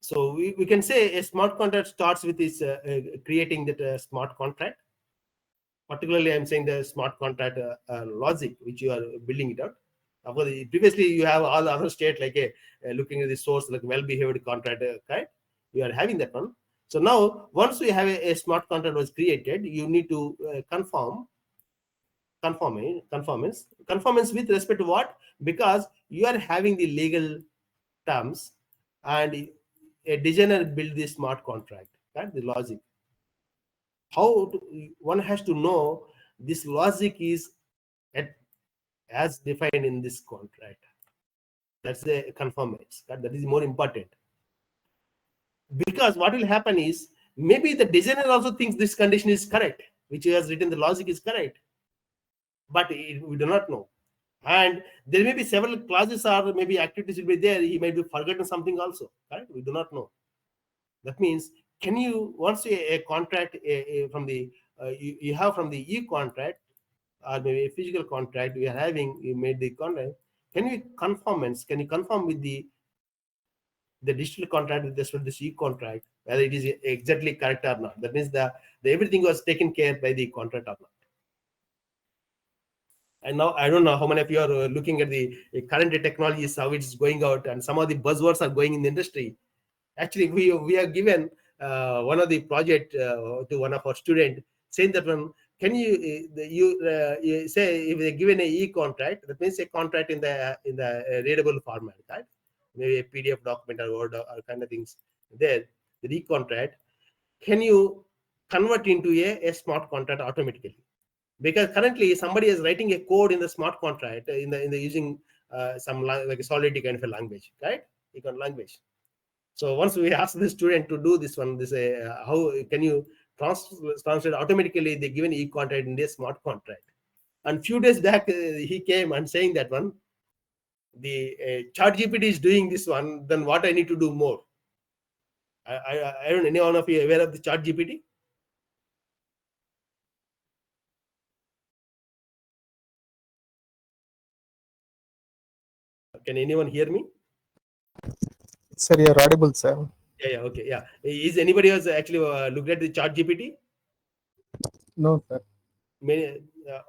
so we can say a smart contract starts with this creating that smart contract. Particularly, I'm saying the smart contract logic, which you are building it out. Of course, previously you have all other state like looking at the source like well-behaved contract, right? We are having that one. So now, once we have a smart contract was created, you need to conformance with respect to what? Because you are having the legal terms, and a designer build this smart contract, right? The logic. One has to know this logic is as defined in this contract. That's the conformance. That is more important. Because what will happen is maybe the designer also thinks this condition is correct, which he has written the logic is correct, but we do not know. And there may be several clauses or maybe activities will be there. He might be forgotten something also, right? We do not know. That means, can you once a contract from the you have from the e-contract or maybe a physical contract we are having, you made the contract. Can you confirm with the digital contract with this e-contract whether it is exactly correct or not? That means the everything was taken care by the contract or not. And now I don't know how many of you are looking at the current technologies, how it's going out, and some of the buzzwords are going in the industry. Actually, we are given one of the project to one of our student, saying that one, can you say if they're given a e-contract, that means a contract in the readable format, right? maybe a PDF document or Word or kind of things there, the e-contract, can you convert into a smart contract automatically? Because currently somebody is writing a code in the smart contract in the using some like a Solidity kind of a language, right? Econ language. So once we ask the student to do this one, this how can you translate automatically the given e-contract in a smart contract? And few days back he came and saying that one, the ChatGPT is doing this one, then what I need to do more? I don't know, any one of you aware of the ChatGPT? Can anyone hear me? Sir, you're audible, sir. Yeah, okay, yeah. Is anybody else actually looked at the ChatGPT? No, sir. Many,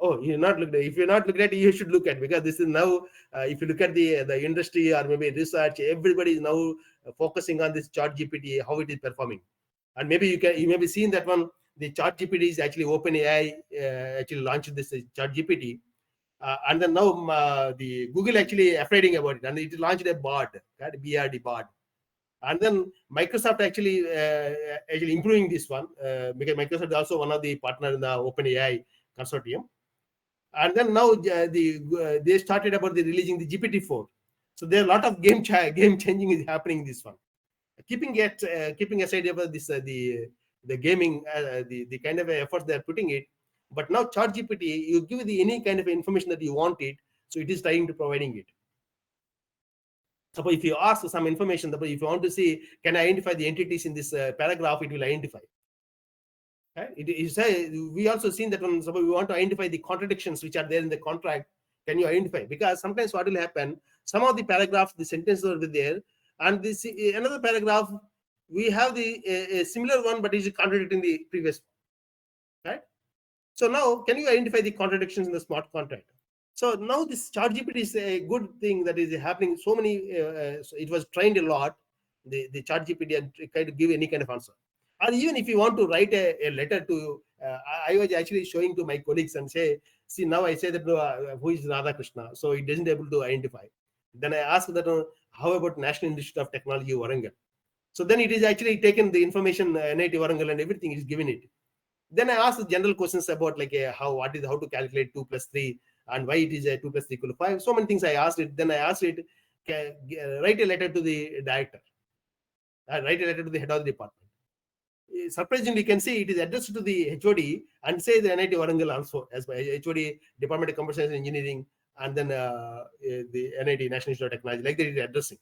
oh, you're not looked at. If you're not looked at, you should look at, because this is now. If you look at the industry or maybe research, everybody is now focusing on this ChatGPT, how it is performing, and maybe you may be seeing that one. The ChatGPT is actually OpenAI actually launched this ChatGPT, and then now the Google actually afraiding about it, and it launched a BARD, right? BRD BARD. And then Microsoft actually improving this one, because Microsoft is also one of the partner in the OpenAI consortium. And then now they started about the releasing the GPT-4. So there are a lot of game changing is happening in this one. Keeping aside about this the gaming, the kind of efforts they are putting it. But now ChatGPT, you give the any kind of information that you want it, so it is trying to providing it. Suppose if you ask some information, suppose if you want to see, can I identify the entities in this paragraph, it will identify. Right? It is we also seen that when suppose we want to identify the contradictions which are there in the contract, can you identify? Because sometimes what will happen, some of the paragraphs, the sentences will be there, and this another paragraph, we have the a similar one, but is contradicting the previous one, right? So now, can you identify the contradictions in the smart contract? So now this ChatGPT is a good thing that is happening. So many, so it was trained a lot, the ChatGPT, and kind of give any kind of answer. Or even if you want to write a letter to, I was actually showing to my colleagues and say, see, now I say that who is Radha Krishna, so it doesn't able to identify. Then I asked that how about National Institute of Technology Warangal? So then it is actually taken the information, NIT Warangal and everything is given it. Then I asked general questions about like how to calculate 2 plus 3 and why it is a 2 plus 3 equal to 5. So many things I asked it. Then I asked it, write a letter to the director, write a letter to the head of the department. Surprisingly, you can see it is addressed to the HOD and say the NIT Warangal also, as by HOD, Department of Computer Science and Engineering, and then the NIT, National Institute of Technology, like that it is addressing.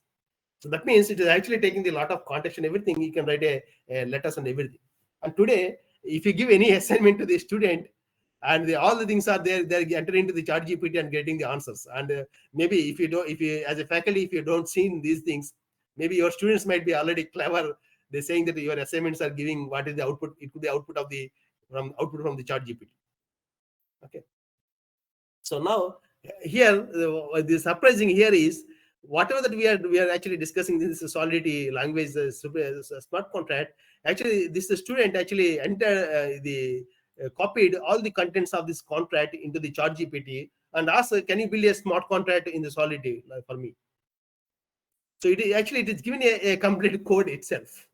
So that means it is actually taking the lot of context and everything. You can write a letters and everything. And today, if you give any assignment to the student, and all the things are there, they're entering into the chat GPT and getting the answers. And maybe if you as a faculty, if you don't see these things, maybe your students might be already clever. They're saying that your assignments are giving what is the output. It could be output from the chat GPT. Okay. So now here, the surprising here is whatever that we are actually discussing, this Solidity language, smart contract. Actually, this student actually copied all the contents of this contract into the chat GPT and asked, can you build a smart contract in the Solidity for me? So it is giving a complete code itself.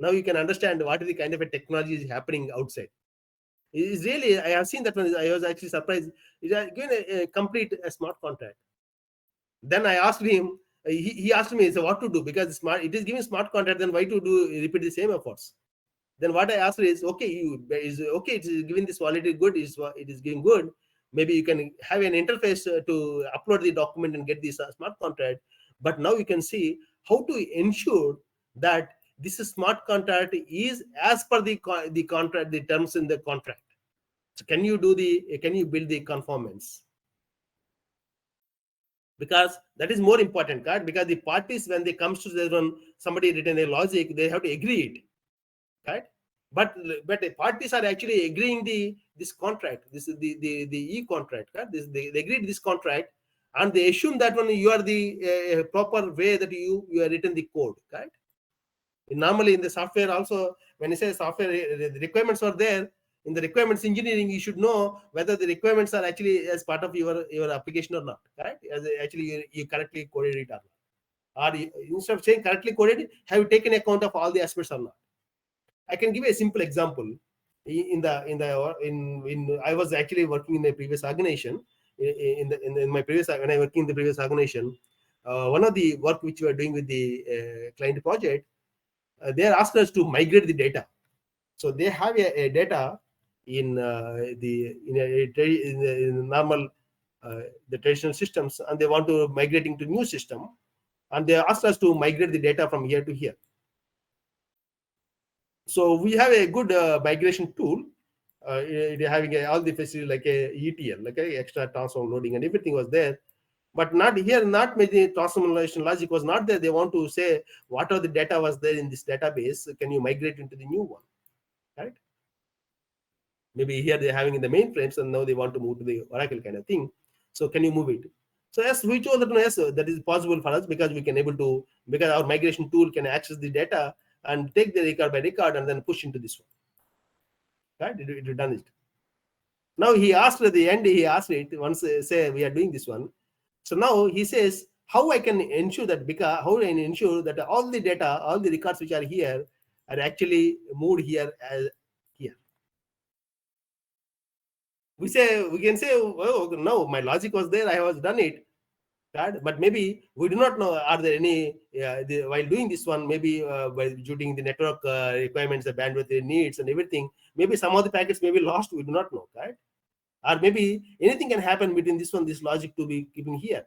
Now you can understand what is the kind of a technology is happening outside. It is really, I have seen that one. I was actually surprised. It has given a complete smart contract. Then I asked him, he asked me, so what to do? Because it is giving smart contract, then why to repeat the same efforts? Then what I asked is, okay, it is giving this quality good, it is giving good. Maybe you can have an interface to upload the document and get this smart contract. But now you can see how to ensure that this smart contract is as per the contract, the terms in the contract. So can you build the conformance? Because that is more important, right? Because the parties, when they comes to when somebody written a logic, they have to agree it, right? But the parties are actually agreeing this contract. This is the e-contract, right? They agreed this contract, and they assume that when you are the proper way that you are written the code, right? Normally in the software also, when you say software, the requirements are there. In the requirements engineering, you should know whether the requirements are actually as part of your application or not, right? As actually you correctly coded it or not. Or instead of saying correctly coded, have you taken account of all the aspects or not? I can give a simple example. In I was actually working in a previous organization. In my previous, when I working in the previous organization, one of the work which we are doing with the client project, they asked us to migrate the data. So they have a data in in normal the traditional systems, and they want to migrating to new system, and they asked us to migrate the data from here to here. So we have a good migration tool. It having all the facilities like a ETL, like a extra transform loading, and everything was there. But not here, not the transformation logic was not there. They want to say what are the data was there in this database. Can you migrate into the new one, right? Maybe here they're having in the mainframes, and now they want to move to the Oracle kind of thing. So can you move it? So yes, we told that yes, that is possible for us because we can able to, because our migration tool can access the data and take the record by record and then push into this one. Right? It done it. Now he asked at the end, he asked it once, say we are doing this one. So now he says, how I can ensure that, because how I can ensure that all the data, all the records which are here are actually moved here as here. We can say, oh no, my logic was there, I was done it. Right? But maybe we do not know, are there any while doing this one, maybe by shooting the network requirements, the bandwidth needs and everything, maybe some of the packets may be lost, we do not know, right? Or maybe anything can happen between this one, this logic to be keeping here.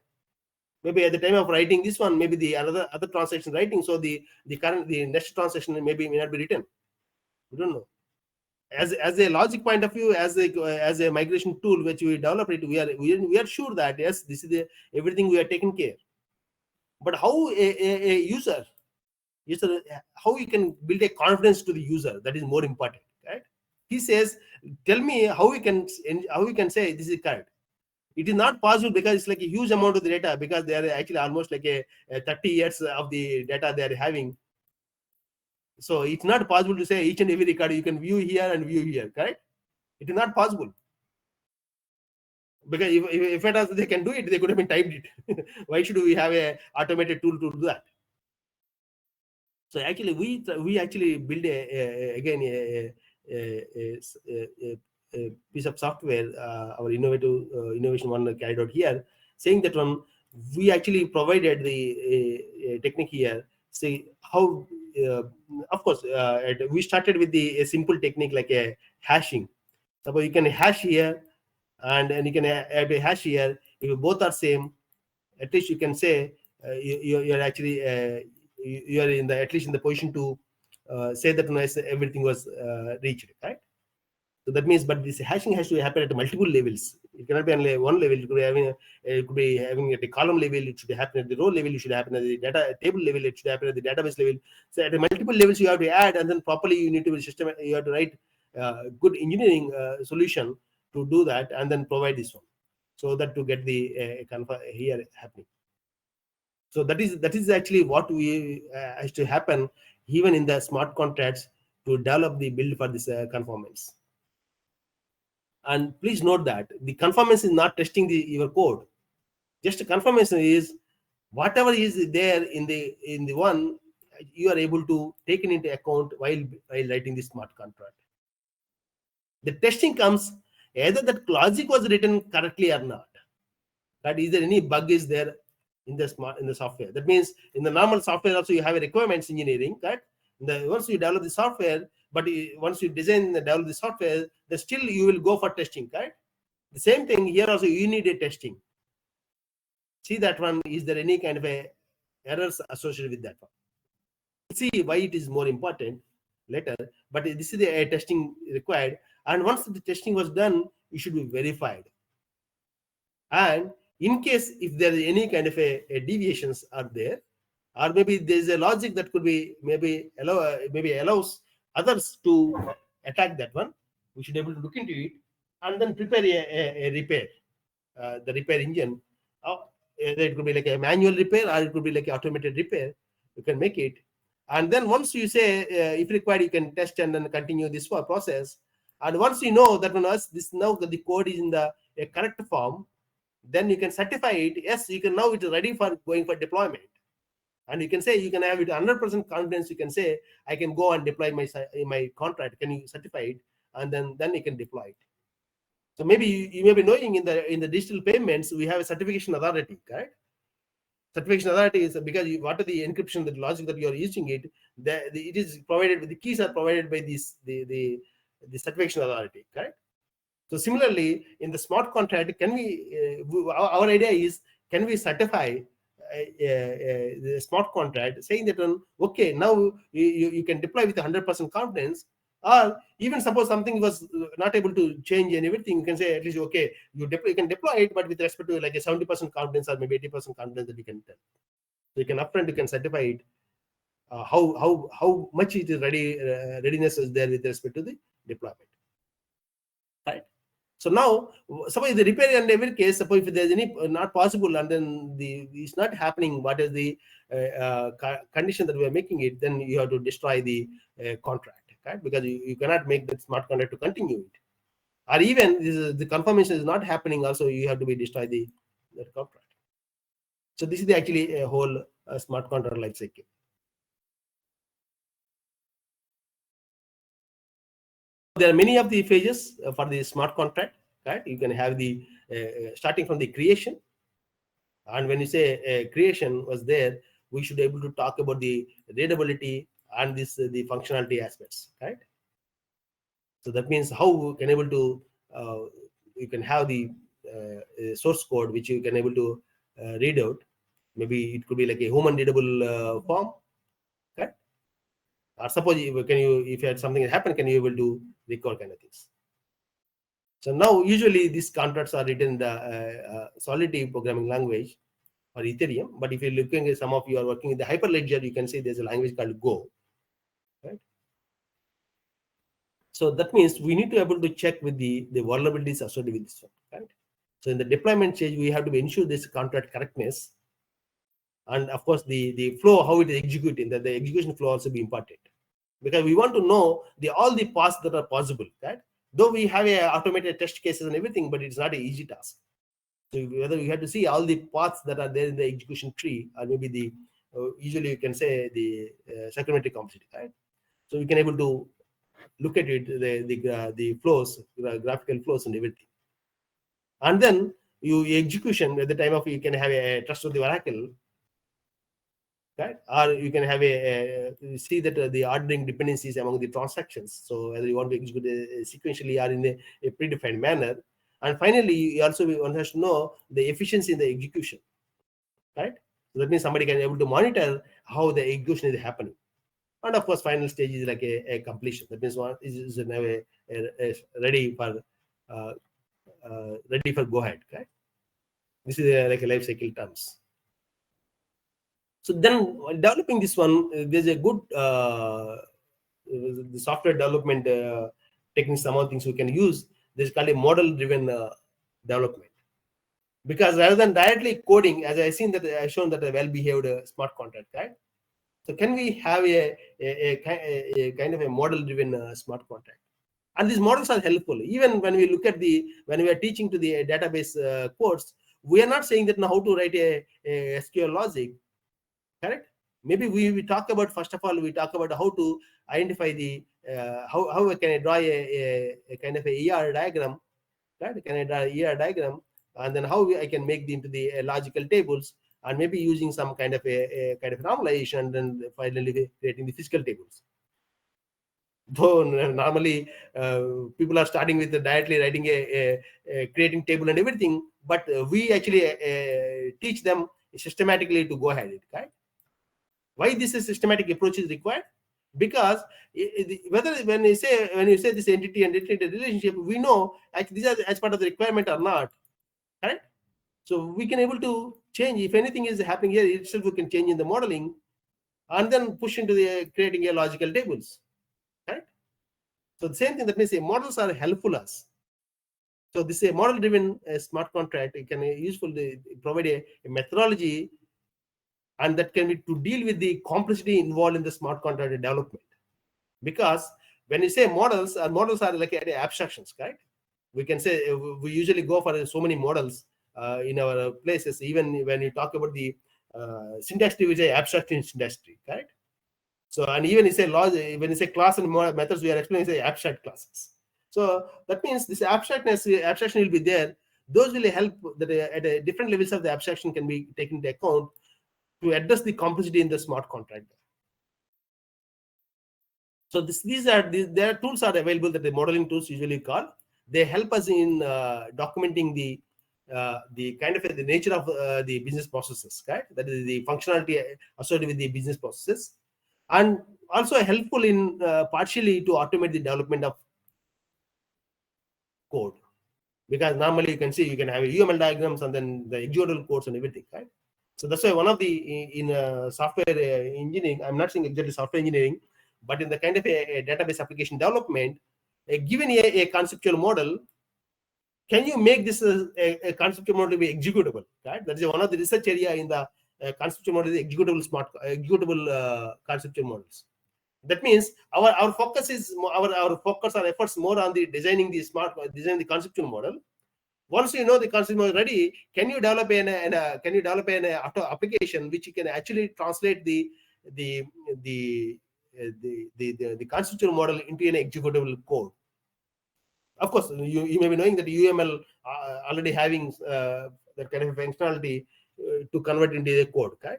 Maybe at the time of writing this one, maybe the other transaction writing, so the next transaction maybe may not be written. We don't know. As a logic point of view, as a migration tool which we develop it, we are sure that yes, this is the everything we are taking care. But how a user, how you can build a confidence to the user, that is more important, right? He says, tell me how we can say this is correct. It is not possible because it's like a huge amount of the data, because they are actually almost like a 30 years of the data they are having. So it's not possible to say each and every record you can view here and view here, correct? It is not possible. Because if it has, they can do it, they could have been typed it. Why should we have a automated tool to do that? So actually, we actually build again a piece of software, our innovation one carried out here, saying that one we actually provided the technique here. See how, of course, we started with a simple technique like a hashing. Suppose you can hash here, and you can add a hash here. If both are same, at least you can say you're actually you are in the, at least in the position to say that everything was reached, right? So that means, but this hashing has to happen at multiple levels. It cannot be only one level. It could be having at the column level. It should happen at the row level. It should happen at the data table level. It should happen at the database level. So at the multiple levels you have to add, and then properly you need to system. You have to write good engineering solution to do that, and then provide this one, so that to get the here happening. So that is actually what we has to happen even in the smart contracts to develop the build for this conformance. And please note that the conformance is not testing your code. Just a conformation is whatever is there in the one, you are able to take it into account while writing the smart contract. The testing comes either that logic was written correctly or not. That is there any bug is there in the software. That means in the normal software also you have a requirements engineering, correct? Once you develop the software, but once you design and develop the software, then still you will go for testing, correct? The same thing here also, you need a testing. See that one, is there any kind of a errors associated with that one? See why it is more important later, but this is a testing required, and once the testing was done, it should be verified. And in case if there is any kind of a deviations are there, or maybe there is a logic that could be maybe allows others to attack that one, we should be able to look into it and then prepare a repair, the repair engine. Either it could be like a manual repair or it could be like an automated repair. You can make it, and then once you say if required, you can test and then continue this process. And once you know that when this now the code is in the correct form, then you can certify it. Yes, you can, now it is ready for going for deployment. And you can say, you can have it 100% confidence. You can say, I can go and deploy my contract. Can you certify it? And then you can deploy it. So maybe you may be knowing in the digital payments, we have a certification authority, correct? Certification authority is because what are the encryption, the logic that you are using it, it is provided, the keys are provided by the certification authority, correct? So similarly, in the smart contract, can we, our idea is, can we certify the smart contract saying that, okay, now you can deploy with 100% confidence, or even suppose something was not able to change and everything, you can say at least, okay, you can deploy it, but with respect to like a 70% confidence or maybe 80% confidence that you can tell. So you can upfront, you can certify it, how much it is readiness is there with respect to the deployment, right? So now, suppose the repair in every case, suppose if there's any not possible and then it's not happening, what is the condition that we are making it, then you have to destroy the contract, right? Because you cannot make that smart contract to continue it. Or even the confirmation is not happening, also you have to be destroy that contract. So this is actually a whole smart contract life cycle. There are many of the phases for the smart contract, right? You can have the starting from the creation. And when you say creation was there, we should be able to talk about the readability and the functionality aspects, right? So that means how we can able to you can have the source code which you can able to read out. Maybe it could be like a human readable form, right? Or suppose if you had something happen, can you able to record kind of things? So now usually these contracts are written in the Solidity programming language or Ethereum. But if you're looking at some of you are working in the Hyperledger, you can see there's a language called Go, right? So that means we need to be able to check with the vulnerabilities associated with this one, right? So in the deployment stage, we have to ensure this contract correctness, and of course the flow, how it is executing, that the execution flow also be important, because we want to know all the paths that are possible, right? Though we have a automated test cases and everything, but it's not an easy task. So whether we have to see all the paths that are there in the execution tree, or maybe the usually you can say the psychometric complexity, right? So we can able to look at it, the flows, graphical flows and everything. And then you execution at the time of, you can have a trustworthy oracle, right? Or you can have see that the ordering dependencies among the transactions. So whether you want to execute sequentially or in a predefined manner. And finally, you also want to know the efficiency in the execution, right? So that means somebody can be able to monitor how the execution is happening. And of course, final stage is like a completion. That means one is now ready for go ahead, right? This is like a life cycle terms. So then developing this one, there's a good the software development techniques, some of things we can use. This is called a model-driven development. Because rather than directly coding, as I've seen that I've shown that a well-behaved smart contract, right? So can we have a kind of a model-driven smart contract? And these models are helpful. Even when we look at when we are teaching to the database course, we are not saying that now how to write a SQL logic, correct? Maybe we talk about, first of all, we talk about how to identify how can I draw a kind of a ER diagram, right? Can I draw an ER diagram, and then how I can make into the logical tables, and maybe using some kind of a kind of normalization, and then finally creating the physical tables. Though normally people are starting with directly writing a creating table and everything, but we actually teach them systematically to go ahead, right? Why this is systematic approach is required? Because whether when you say this entity and entity relationship, we know actually these are as part of the requirement or not, right? So we can able to change if anything is happening here itself. We can change in the modeling and then push into the creating a logical tables, right? So the same thing, that means models are helpful us. So this is a model-driven smart contract. It can useful to provide a methodology, and that can be to deal with the complexity involved in the smart contract development. Because when you say models are like abstractions, right? We can say we usually go for so many models in our places. Even when you talk about the syntax tree, which is abstraction syntax tree, right? So, and even it's a laws, when it's a class and methods, we are explaining say abstract classes. So that means this abstraction will be there. Those will help that at a different levels of the abstraction can be taken into account to address the complexity in the smart contract. So there are tools are available that the modeling tools usually call. They help us in documenting the kind of the nature of the business processes, right? That is the functionality associated with the business processes, and also helpful in partially to automate the development of code. Because normally you can see you can have UML diagrams and then the executable codes and everything, right? So that's why one of the in software engineering, I'm not saying exactly software engineering, but in the kind of a database application development, given a conceptual model, can you make this a conceptual model to be executable, right? That is one of the research area in the conceptual model, is executable conceptual models. That means our focus is our focus or efforts more on the designing the conceptual model. Once you know the concept model ready, can you develop an auto application which you can actually translate the the the the conceptual model into an executable code? Of course, you may be knowing that UML already having that kind of functionality to convert into a code, right?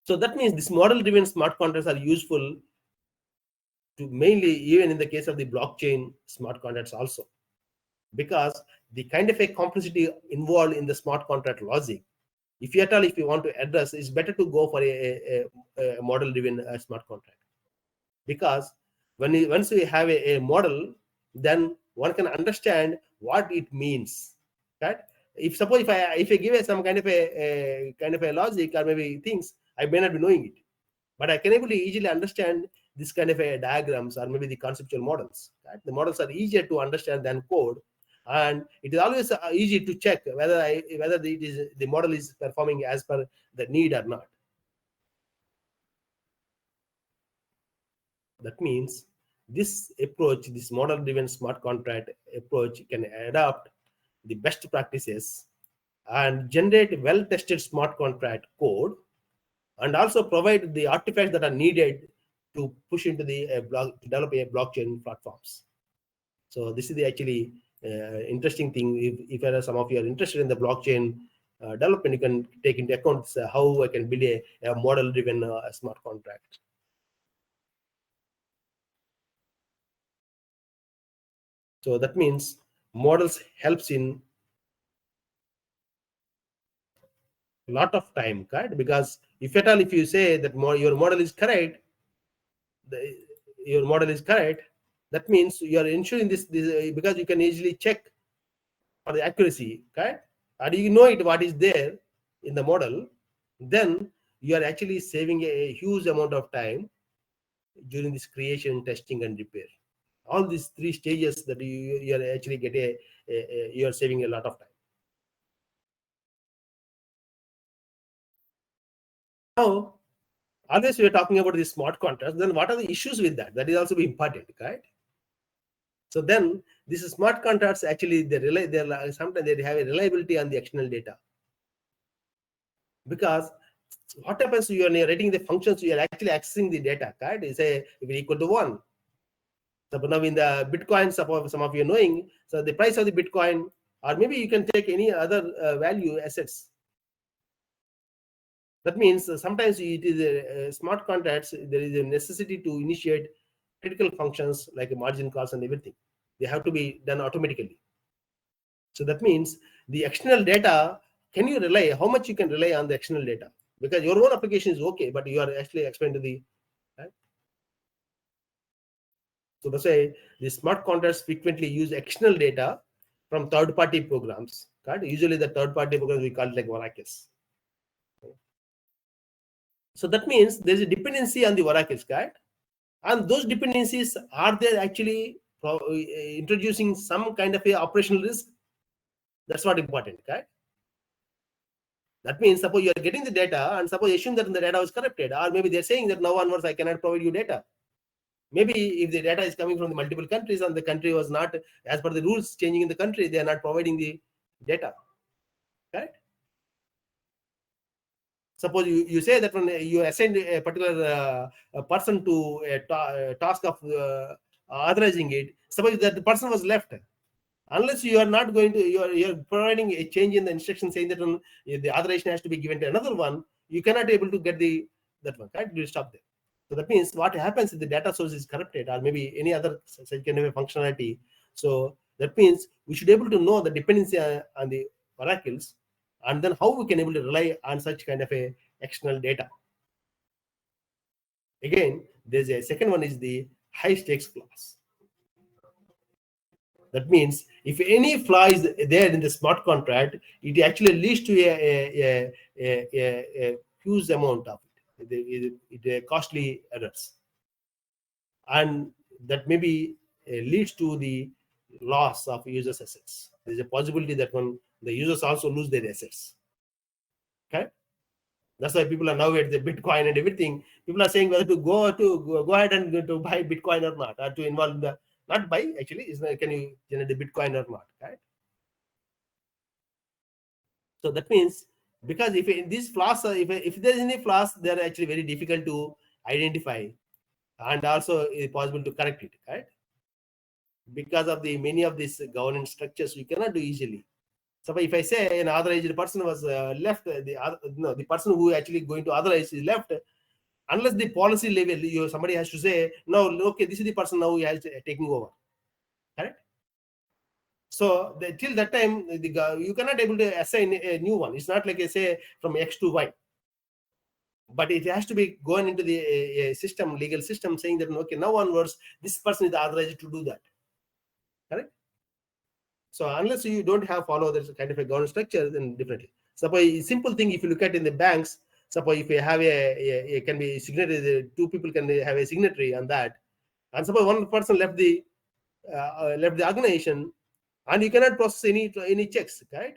So that means this model-driven smart contracts are useful to mainly even in the case of the blockchain smart contracts also, because the kind of a complexity involved in the smart contract logic, if you want to address, it's better to go for a model-driven smart contract, because once we have a model, then one can understand what it means, right? If suppose if I give some kind of a logic or maybe things, I may not be knowing it, but I can able to easily understand this kind of a diagrams or maybe the conceptual models, right? The models are easier to understand than code, and it is always easy to check whether the model is performing as per the need or not. That means this approach, this model-driven smart contract approach, can adapt the best practices and generate well-tested smart contract code, and also provide the artifacts that are needed to push into the to develop a blockchain platforms. So this is the actually interesting thing. If some of you are interested in the blockchain development, you can take into account how I can build a model-driven smart contract. So that means models helps in lot of time, right? Because if at all if you say that your model is correct, your model is correct, that means you are ensuring this because you can easily check for the accuracy, right? And you know it what is there in the model, then you are actually saving a huge amount of time during this creation, testing, and repair. All these three stages that you are actually you are saving a lot of time. Now, always we are talking about the smart contracts. Then what are the issues with that? That is also important, right? So then these smart contracts actually sometimes they have a reliability on the external data, because what happens when you're writing the functions, you are actually accessing the data, right? You say if it equal to 1. So now in the Bitcoin, suppose some of you knowing, so the price of the Bitcoin, or maybe you can take any other value assets. That means sometimes it is smart contracts, there is a necessity to initiate critical functions like margin calls and everything. They have to be done automatically. So that means the external data, can you rely, how much you can rely on the external data? Because your own application is okay, but you are actually explaining to the, right? So that's why the smart contracts frequently use external data from third-party programs, right? Usually the third-party programs we call it like oracles. So that means there's a dependency on the oracles, right? And those dependencies, are they actually introducing some kind of a operational risk? That's what important, right? That means suppose you are getting the data and suppose assume that the data was corrupted, or maybe they're saying that now onwards I cannot provide you data. Maybe if the data is coming from the multiple countries and the country was not as per the rules changing in the country, they are not providing the data, right? Suppose you say that when you assign a particular person to a task of authorizing it, suppose that the person was left. Unless you are not going to, you're providing a change in the instruction saying that the authorization has to be given to another one, you cannot able to get that one, right? You stop there. So that means what happens if the data source is corrupted or maybe any other such kind of a functionality. So that means we should be able to know the dependency on the oracles, and then how we can able to rely on such kind of a external data. Again, there's a second one is the high stakes flaws. That means if any flaw is there in the smart contract, it actually leads to a huge amount of it costly errors, and that maybe leads to the loss of users' assets. There's a possibility that when the users also lose their assets. Okay, that's why people are now at the Bitcoin and everything. People are saying whether to go ahead and to buy Bitcoin or not, or to involve in the not buy actually is can you generate the Bitcoin or not, right? So that means because if these flaws, if there is any flaws, they are actually very difficult to identify, and also it's possible to correct it, right? Because of the many of these governance structures, you cannot do easily. So if I say an authorized person was left, the person who actually going to authorize is left, unless the policy level, somebody has to say, no, okay, this is the person now who has taking over, correct? So till that time, you cannot able to assign a new one. It's not like I say from X to Y, but it has to be going into the system, legal system, saying that okay, now onwards, this person is authorized to do that, correct? So unless you don't have follow this kind of a governance structure, then definitely. Suppose a simple thing, if you look at in the banks, suppose if you have a can be signatory, two people can have a signatory on that, and suppose one person left the organization, and you cannot process any checks, right?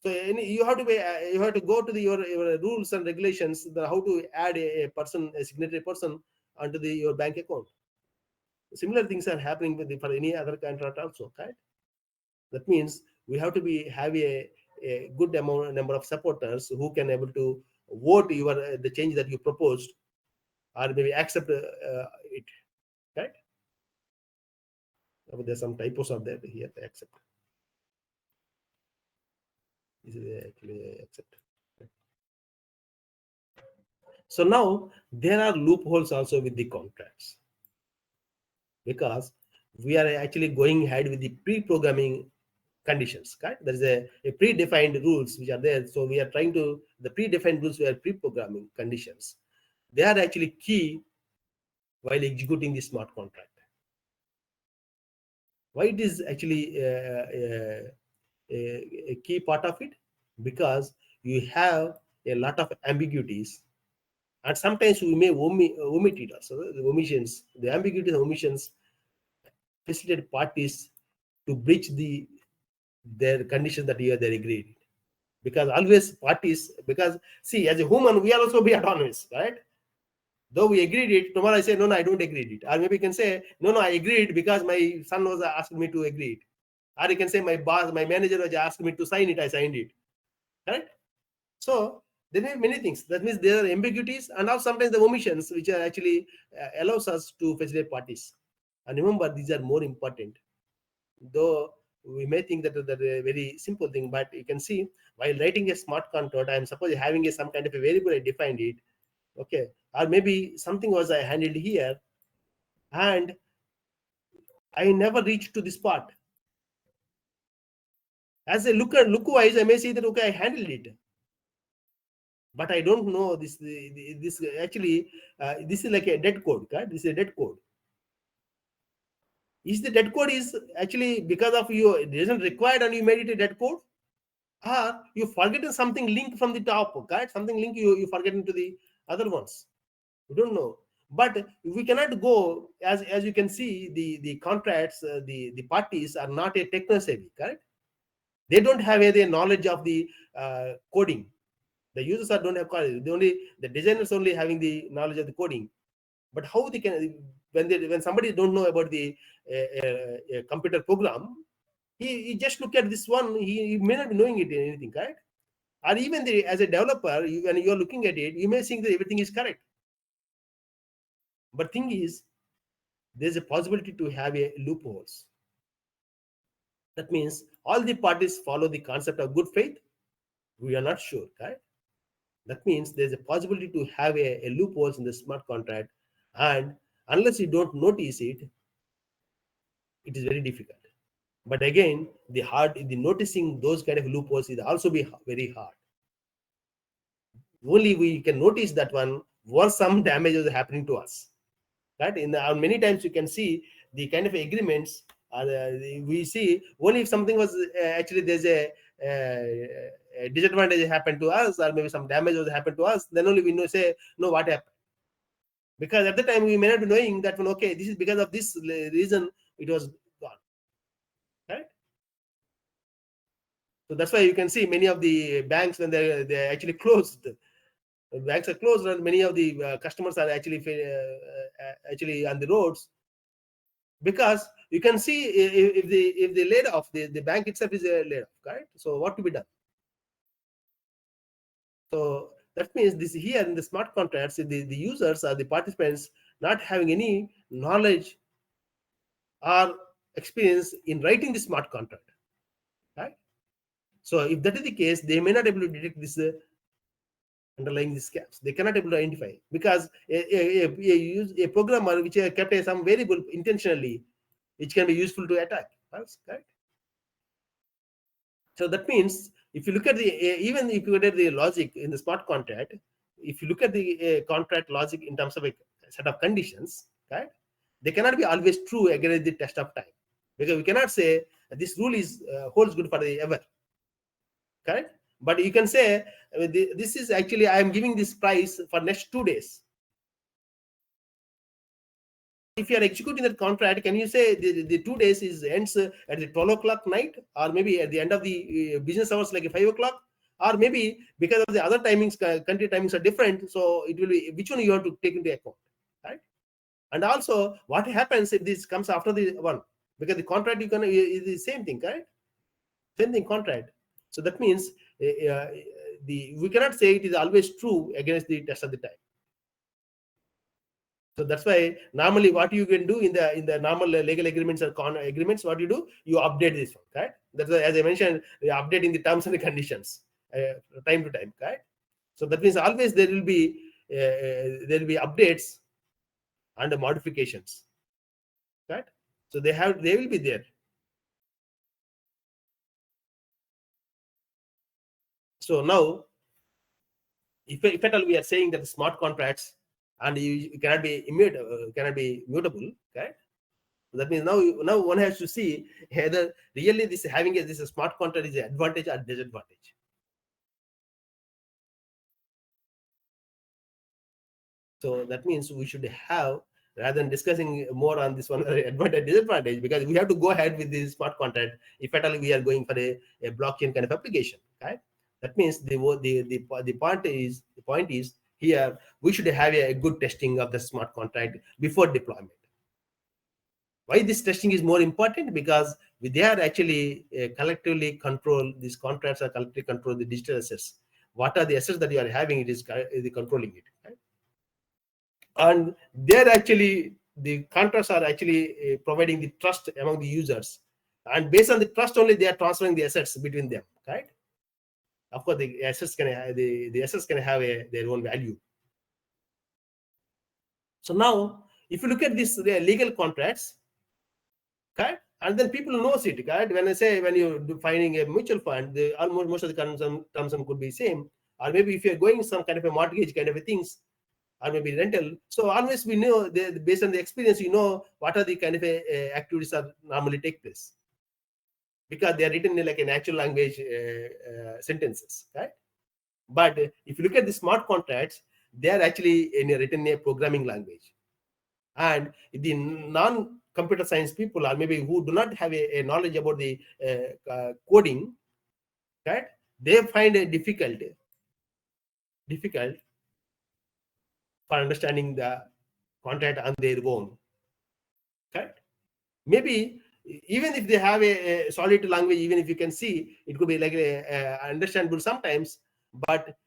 So you have to be, you have to go to your rules and regulations, how to add a person, a signatory person, onto your bank account. Similar things are happening for any other contract also, right? That means we have to have a good number of supporters who can able to vote the change that you proposed, or maybe accept it, right? There's some typos are there here. Accept. This is actually accept. So now there are loopholes also with the contracts, because we are actually going ahead with the pre-programming conditions, right? There is a predefined rules which are there. So we are trying to, the predefined rules were pre-programming conditions. They are actually key while executing the smart contract. Why it is actually a key part of it? Because you have a lot of ambiguities, and sometimes we may omit it also. The omissions, the ambiguities and omissions facilitate parties to breach their conditions that they agreed. Because always parties, because see, as a human, we are also be autonomous, right? Though we agreed it, tomorrow I say, no, I don't agree it. Or maybe you can say, no, I agreed because my son was asking me to agree it. Or you can say, my boss, my manager was asking me to sign it, I signed it. Correct? So there are many things. That means there are ambiguities, and also sometimes the omissions, which are actually allows us to facilitate parties. And remember, these are more important. Though we may think that a very simple thing, but you can see while writing a smart contract, I am suppose having some kind of a variable, I defined it, okay, or maybe something was I handled here, and I never reached to this part. As a look wise, I may say that okay, I handled it, but I don't know this. This actually, this is like a dead code, right? This is a dead code. Is the dead code is actually because of you, it isn't required and you made it a dead code, or you forgotten something link from the top, right? Something link you forget into the other ones. We don't know, but we cannot go as you can see the contracts, the parties are not a techno savvy, correct? They don't have any knowledge of the coding. The users don't have coding. The designers only having the knowledge of the coding. But how they can, when somebody don't know about the computer program, he just look at this one. He may not be knowing it anything, right? or even as a developer, when you're looking at it, you may think that everything is correct. But thing is, there's a possibility to have a loopholes. That means all the parties follow the concept of good faith. We are not sure, right? That means there's a possibility to have a loopholes in the smart contract, and unless you don't notice it, it is very difficult. But again, the noticing those kind of loopholes is also be very hard. Only we can notice that one once some damage is happening to us, right? Many times you can see the kind of agreements, we see only if something was actually there's a disadvantage happened to us, or maybe some damage was happened to us, then only we know, say, no, what happened. Because at the time we may not be knowing that one, okay, this is because of this reason it was gone, right? So that's why you can see many of the banks, when they're actually closed, banks are closed, and many of the customers are actually on the roads, because you can see if they laid off, the bank itself is laid off, right? So what to be done? So that means this here in the smart contracts, the users or the participants not having any knowledge or experience in writing the smart contract, right? So if that is the case, they may not be able to detect this underlying these scams. They cannot able to identify, because a programmer which kept some variable intentionally, which can be useful to attack. Right? So that means if you look at even if you look at the logic in the smart contract, if you look at the contract logic in terms of a set of conditions, right, they cannot be always true against the test of time, because we cannot say this rule is holds good for the ever, correct? But you can say this is actually, I am giving this price for next 2 days. If you are executing that contract, can you say the 2 days ends at the 12 o'clock night, or maybe at the end of the business hours, like 5 o'clock, or maybe because of the other timings, country timings are different, so it will be which one you have to take into account, right? And also, what happens if this comes after the one, because the contract you can is the same thing, correct? Same thing contract. So that means we cannot say it is always true against the test of the time. So that's why normally what you can do in the normal legal agreements or agreements, what you do, you update this one, right? That's why, as I mentioned, we are updating the terms and the conditions time to time, right? So that means always there will be updates and modifications, right? So they will be there. So now, if at all we are saying that the smart contracts and you cannot be mutable, right? That means now one has to see whether really this smart contract is an advantage or disadvantage. So that means we should have, rather than discussing more on this one advantage disadvantage, because we have to go ahead with this smart contract if at all we are going for a blockchain kind of application, right? That means the point is here we should have a good testing of the smart contract before deployment. Why this testing is more important? Because they are actually collectively control, these contracts are collectively control the digital assets. What are the assets that you are having? It is controlling it, right? And they're actually, the contracts are actually providing the trust among the users, and based on the trust only they are transferring the assets between them, right? Of course, the assets can have, the assets can have their own value. So now, if you look at these legal contracts, okay, and then people knows it, right? When I say, when you're finding a mutual fund, almost most of the terms could be same, or maybe if you're going some kind of a mortgage kind of a things, or maybe rental. So always we know, based on the experience, you know what are the kind of activities that normally take place, because they are written in like a natural language sentences, right? But if you look at the smart contracts, they are actually written in a programming language, and the non-computer science people, or maybe who do not have a knowledge about the coding, right? They find it difficult for understanding the contract on their own, correct? Maybe even if they have a solid language, even if you can see, it could be like understandable sometimes, But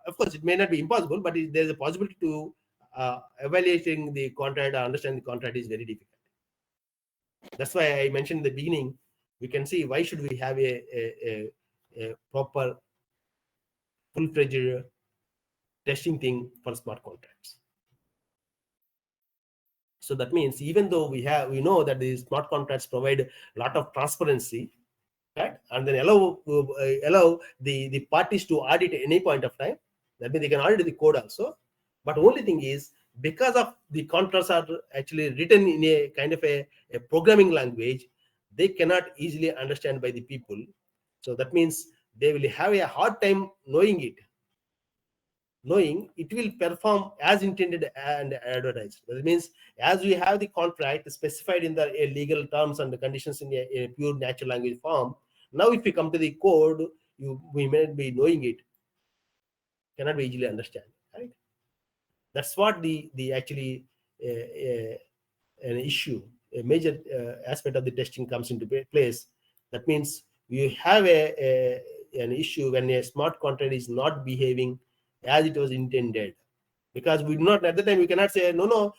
of course, it may not be impossible, but there's a possibility to evaluating the contract or understand the contract is very difficult. That's why I mentioned in the beginning, we can see why should we have a proper full-fledged testing thing for smart contracts. So that means even though we know that the smart contracts provide a lot of transparency, right, and then allow the parties to audit at any point of time. That means they can audit the code also. But only thing is, because of the contracts are actually written in a kind of a programming language, they cannot easily understand by the people. So that means they will have a hard time knowing it will perform as intended and advertised. That means as we have the contract specified in the legal terms and the conditions in a pure natural language form, now if we come to the code, we may be knowing it, cannot be easily understand, right? That's what the actually an issue, a major aspect of the testing comes into place. That means you have an issue when a smart contract is not behaving as it was intended, because we do not, at the time we cannot say no,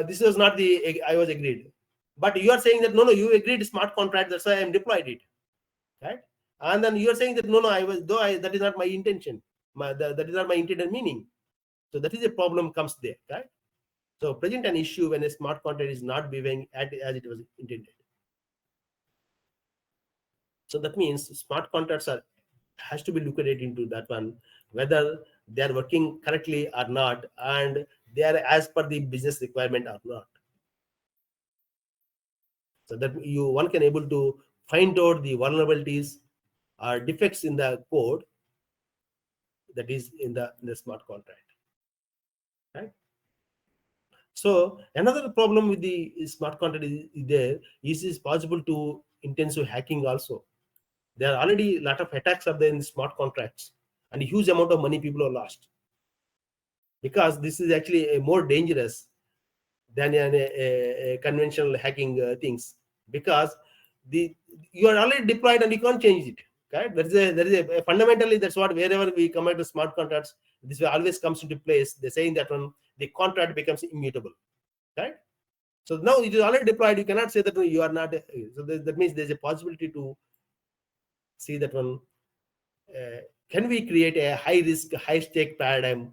this was not the I was agreed, but you are saying that no, you agreed smart contract, that's why I am deployed it, right? And then you are saying that no, that is not my intention, that is not my intended meaning. So that is a problem comes there, right? So present an issue when a smart contract is not behaving as it was intended. So that means smart contracts has to be looked at into that one, whether they are working correctly or not, and they are as per the business requirement or not. So that one can able to find out the vulnerabilities or defects in the code that is in the smart contract, right? So another problem with the smart contract is possible to intensive hacking also. There are already a lot of attacks are there in smart contracts, and a huge amount of money people are lost, because this is actually a more dangerous than a conventional hacking things, because you are already deployed and you can't change it, right? There is a fundamentally, that's what, wherever we come to smart contracts, this always comes into place. They're saying that when the contract becomes immutable, right? So now it is already deployed, you cannot say that you are not. So that means there's a possibility to see that one, can we create a high risk, high stake paradigm?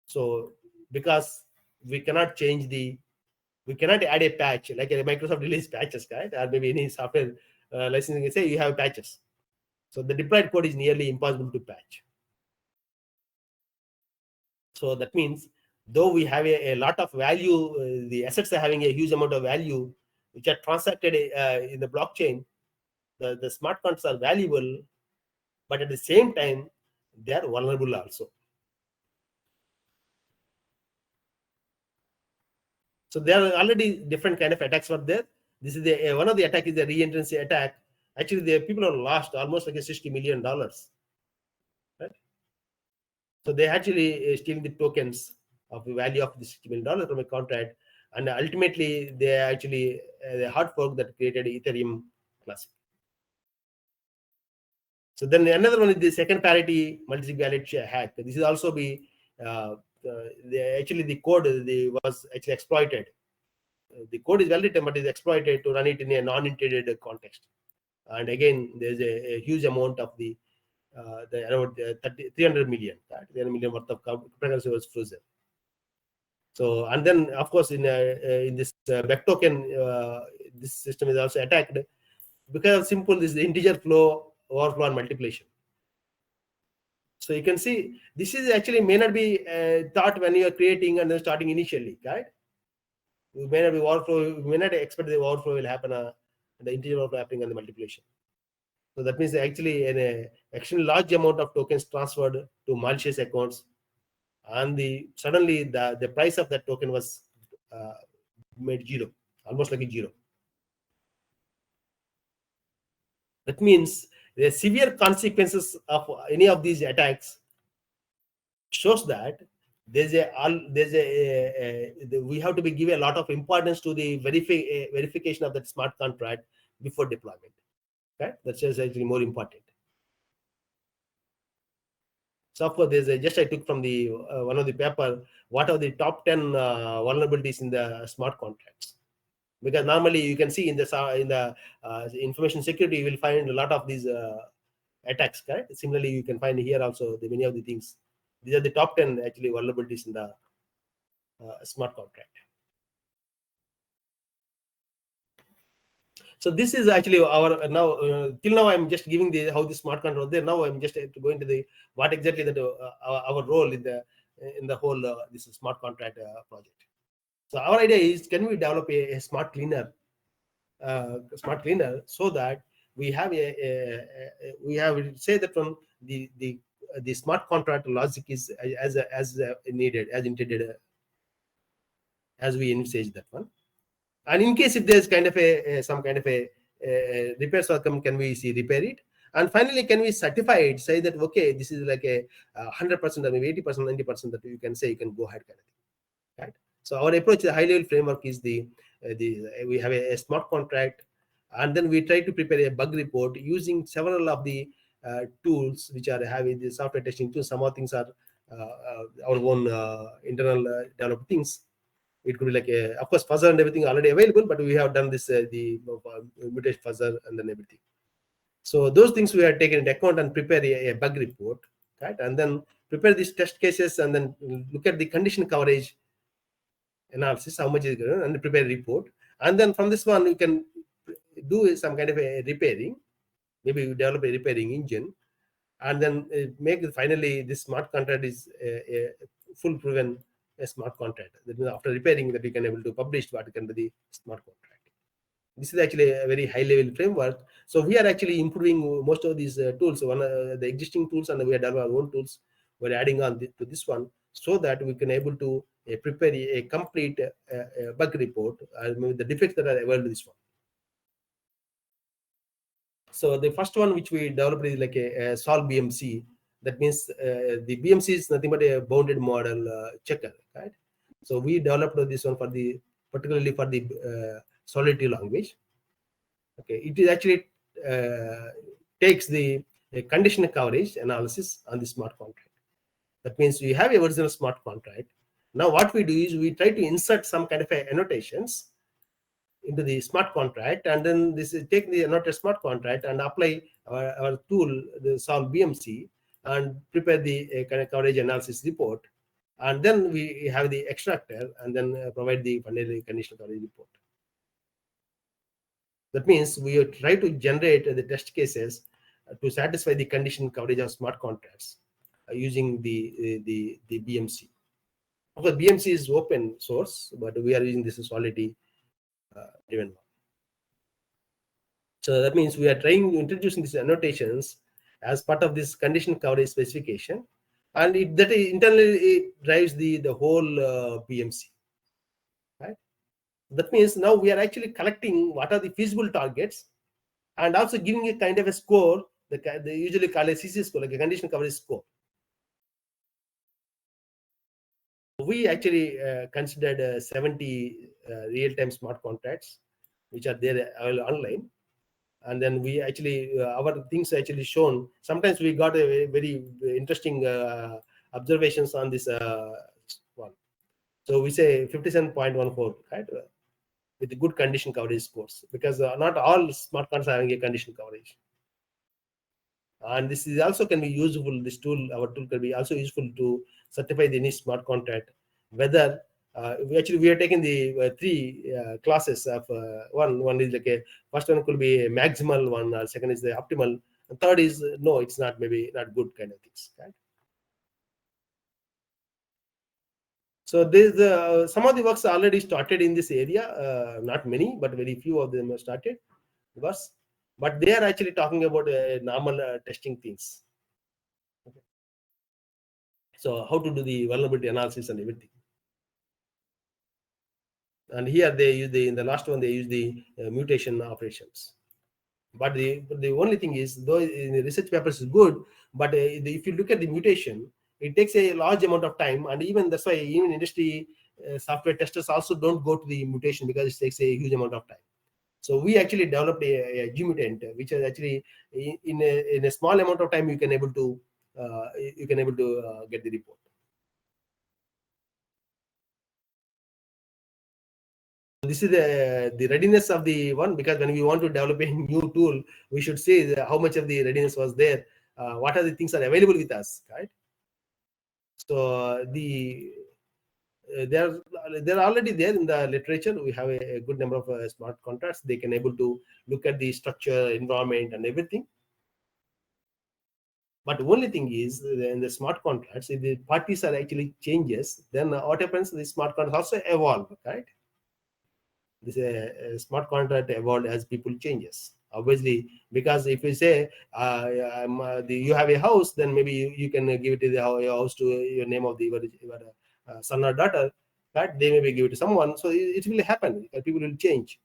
So because we cannot we cannot add a patch like a Microsoft release patches, right? Or maybe any software licensing, say you have patches. So the deployed code is nearly impossible to patch. So that means though we have a lot of value, the assets are having a huge amount of value, which are transacted in the blockchain, the smart contracts are valuable, but at the same time, they are vulnerable also. So there are already different kind of attacks were there. This is one of the attack is the re-entrancy attack. Actually, the people are lost almost like $60 million, right? So they actually stealing the tokens of the value of the $60 million from a contract, and ultimately they actually the hard fork that created Ethereum Classic. So then another one is the second parity multi-sig wallet hack. This is also be actually the code was actually exploited. The code is well written, but is exploited to run it in a non-intended context. And again, there's a huge amount of the around 300 million, 300 million worth of cryptocurrency was frozen. So, and then of course in this back token, this system is also attacked because simple is the integer flow, overflow, and multiplication. So you can see this is actually may not be thought when you are creating and then starting initially, right? You may not be overflow, you may not expect the overflow will happen, the integer overflow happening on the multiplication. So that means actually an actually large amount of tokens transferred to malicious accounts, and suddenly the price of that token was made zero, almost like a zero. That means the severe consequences of any of these attacks shows that we have to give a lot of importance to the verification of that smart contract before deployment. Okay, that's just actually more important. So of course, there's just I took from the one of the paper, what are the top 10 vulnerabilities in the smart contracts. Because normally you can see in the information security, you will find a lot of these attacks, correct? Similarly, you can find here also the many of the things. These are the top 10 actually vulnerabilities in the smart contract. So this is actually our now till now I'm just giving the how the smart contract was there. Now I'm just going to the what exactly that our role in the whole this smart contract project. So our idea is, can we develop a smart cleaner so that we have we have say that from the smart contract logic is as needed, as intended, as we envisage that one. And in case if there's kind of some kind of a repairs outcome, can we see repair it? And finally, can we certify it, say that okay, this is like a 100% or maybe 80%, 90% that you can say you can go ahead kind of thing, right? So our approach, the high level framework is we have a smart contract, and then we try to prepare a bug report using several of the tools which are having the software testing tools. Some of things are our own internal developed things. It could be like of course fuzzer and everything already available, but we have done this the mutation fuzzer and then everything. So those things we have taken into account and prepare a bug report, right? And then prepare these test cases and then look at the condition coverage analysis, how much is going, and prepare a report. And then from this one, you can do some kind of a repairing. Maybe you develop a repairing engine, and then make finally this smart contract is a full proven a smart contract. That means after repairing that you can able to publish what can be the smart contract. This is actually a very high level framework. So we are actually improving most of these tools. One the existing tools, and we are developing our own tools. We're adding on to this one so that we can able to prepare a complete bug report, the defects that are available to this one. So the first one which we developed is like a solve BMC. That means the BMC is nothing but a bounded model checker, right? So we developed this one for the particularly for the Solidity language. Okay, it is actually takes the condition coverage analysis on the smart contract. That means we have a original smart contract. Now what we do is we try to insert some kind of annotations into the smart contract, and then this is take the annotated smart contract and apply our tool, the solve BMC, and prepare the kind of coverage analysis report, and then we have the extractor and then provide the finally conditional coverage report. That means we try to generate the test cases to satisfy the condition coverage of smart contracts using the BMC. Of course, BMC is open source, but we are using this Solidity driven one. So that means we are trying to introducing these annotations as part of this condition coverage specification, and that internally it drives the whole BMC, right? That means now we are actually collecting what are the feasible targets, and also giving a kind of a score. They usually call a CC score, like a condition coverage score. We actually considered 70 real-time smart contracts, which are there online. And then we actually, our things actually shown. Sometimes we got a very interesting observations on this one. So we say 57.14, right? With the good condition coverage scores, because not all smart contracts are having a condition coverage. And this is also can be useful. This tool, our tool, can be also useful to certify the niche smart contract. Whether we are taking the three classes of one is like a first one could be a maximal one, second is the optimal, and third is no, it's not, maybe not good kind of things. Right? So there's some of the works already started in this area. Not many, but very few of them have started. Works, but they are actually talking about normal testing things. Okay. So how to do the vulnerability analysis and everything. And here they use in the last one they use the mutation operations. But the only thing is, though in the research papers is good, but if you look at the mutation, it takes a large amount of time, and even that's why even industry software testers also don't go to the mutation because it takes a huge amount of time. So we actually developed a G mutant, which is actually in a small amount of time you can able to you can able to get the report. This is the readiness of the one, because when we want to develop a new tool, we should see how much of the readiness was there, what are the things are available with us, right? So they're already there in the literature. We have a good number of smart contracts. They can able to look at the structure, environment, and everything. But only thing is, in the smart contracts, if the parties are actually changes, then what happens? The smart contracts also evolve, right? This smart contract evolved as people changes, obviously, because if you say you have a house, then maybe you can give it to your house to your name of your son or daughter, right? They maybe give it to someone, so it will happen. People will change.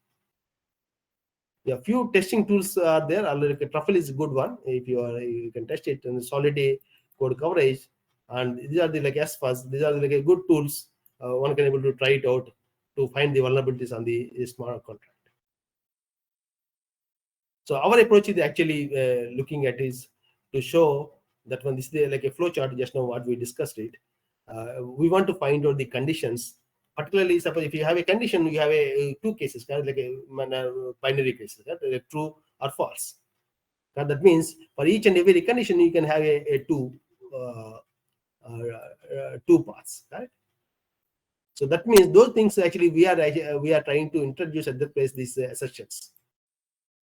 Yeah, few testing tools are there. Truffle is a good one. If you can test it, and solidity, code coverage, and these are the like SFAS. These are like a good tools. One can able to try it out to find the vulnerabilities on the smart contract. So our approach is actually looking at is to show that when this is like a flow chart, just now what we discussed it, we want to find out the conditions. Particularly, suppose if you have a condition, you have two cases, kind of like a binary cases, right? Like true or false. That means for each and every condition, you can have a two paths, right? So that means those things actually we are trying to introduce at the place these assertions.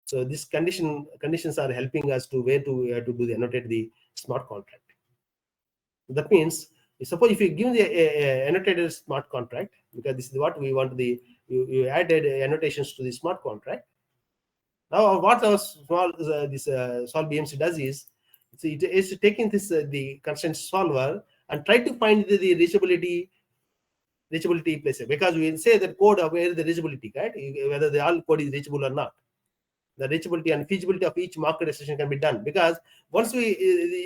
So these conditions are helping us to where to do the annotate the smart contract. That means, suppose if you give the annotated smart contract, because this is what we want, you added annotations to the smart contract. Now what our solve BMC does is, it is taking this the constraint solver and try to find the reachability places, because we will say that code of where the reachability, right? Whether the all code is reachable or not. The reachability and feasibility of each market assertion can be done, because once we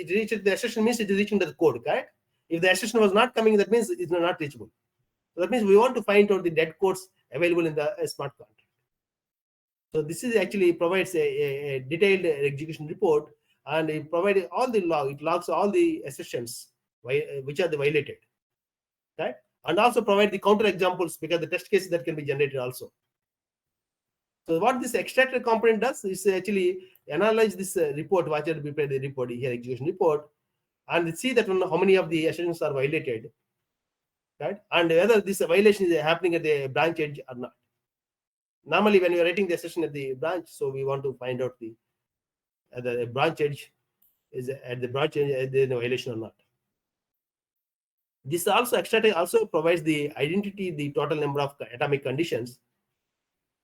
reach it, the assertion means it is reaching the code, correct? If the assertion was not coming, that means it's not reachable. So that means we want to find out the dead codes available in the smart contract. So this is actually provides a detailed execution report, and it provides all the log. It logs all the assertions which are the violated, right? And also provide the counter examples, because the test cases that can be generated also. So what this extractor component does is actually analyze this report, what we prepared the report here, execution report, and see that how many of the assertions are violated, right? And whether this violation is happening at the branch edge or not. Normally, when you are writing the assertion at the branch, so we want to find out the branch edge is at the branch edge there is no violation or not. This also extractor also provides the identity, the total number of atomic conditions,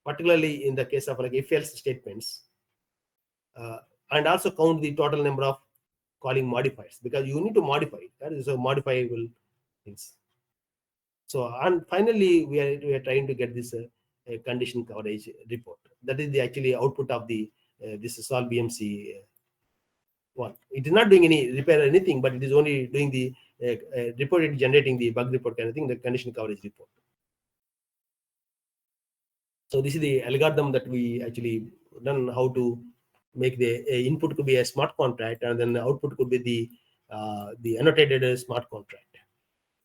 particularly in the case of like if-else statements, and also count the total number of calling modifiers, because you need to modify it. That is a modifiable things. So, and finally, we are trying to get this condition coverage report. That is the actually output of the this solve BMC one. It is not doing any repair or anything, but it is only doing the report, generating the bug report kind of thing, the condition coverage report. So this is the algorithm that we actually done, how to make the input could be a smart contract, and then the output could be the annotated smart contract.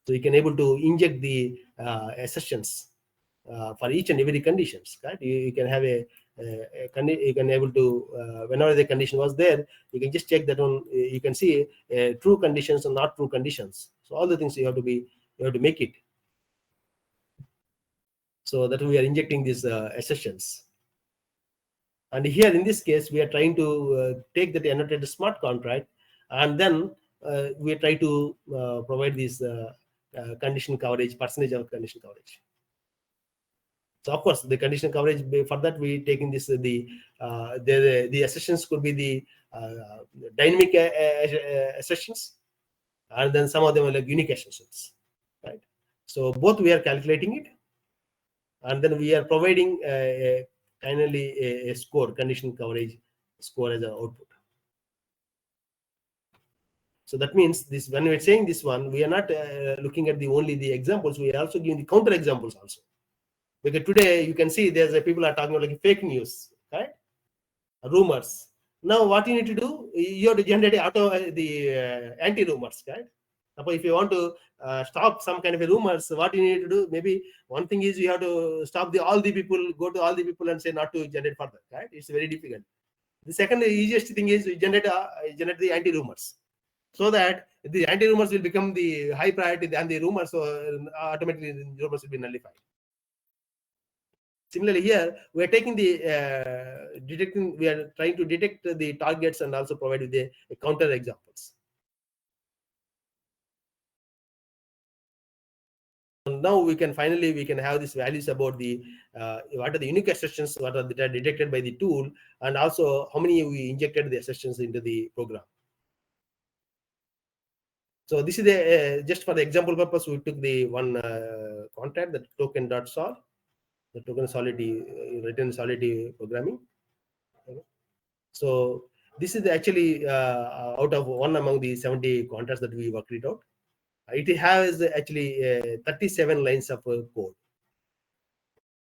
So you can able to inject the assertions for each and every conditions, right? You can have you can able to whenever the condition was there, you can just check that on. You can see true conditions and not true conditions. So all the things you have to make it. So that we are injecting these assertions. And here in this case, we are trying to take the annotated smart contract, and then we try to provide this condition coverage, percentage of condition coverage. So of course, the condition coverage, for that we taking this the assertions could be the dynamic assertions, and then some of them are like unique assertions, right? So both we are calculating it, and then we are providing finally a score, condition coverage score as an output. So that means this, when we're saying this one, we are not looking at only the examples, we are also giving the counter examples also. Because today you can see there's people are talking about like fake news, right? Rumors. Now what you need to do, you have to generate the anti-rumors, right? Suppose if you want to stop some kind of a rumors, what you need to do, maybe one thing is you have to stop all the people, go to all the people and say not to generate further, right? It's very difficult. The second easiest thing is generate the anti-rumors, so that the anti-rumors will become the high priority than the rumors, so automatically the rumors will be nullified. Similarly, here we are taking the detecting. We are trying to detect the targets and also provide with the counter examples. Now we can have these values about the what are the unique assertions that are detected by the tool, and also how many we injected the assertions into the program. So this is the just for the example purpose, we took the one contract, the token.sol, the token solidity written solidity programming. So this is actually out of one among the 70 contracts that we worked it out. It has actually 37 lines of code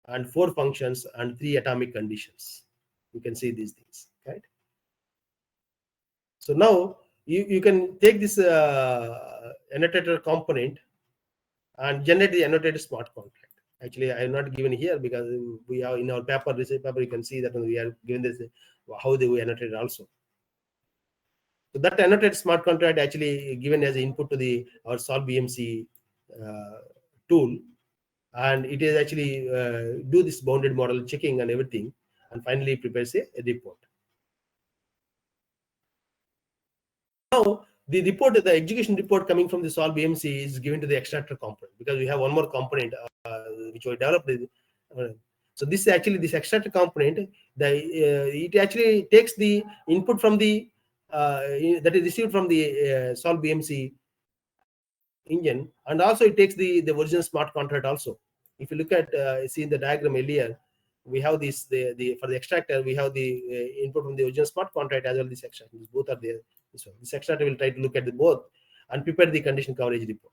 and 4 functions and 3 atomic conditions. You can see these things, right? So now you can take this annotator component and generate the annotated smart contract. Actually, I have not given here because we have in our paper, research paper, you can see that we are given this how they were annotated also. So that annotated smart contract actually given as input to the our solve BMC tool, and it is actually do this bounded model checking and everything, and finally prepares a report. Now the report, the execution report coming from the solve BMC is given to the extractor component, because we have one more component which we developed. So this extractor component, it actually takes the input from the that is received from the solve BMC engine, and also it takes the original smart contract also. If you look at see in the diagram earlier, we have this the for the extractor we have the input from the original smart contract as well as this extractor. Both are there. This extractor will try to look at the both and prepare the condition coverage report.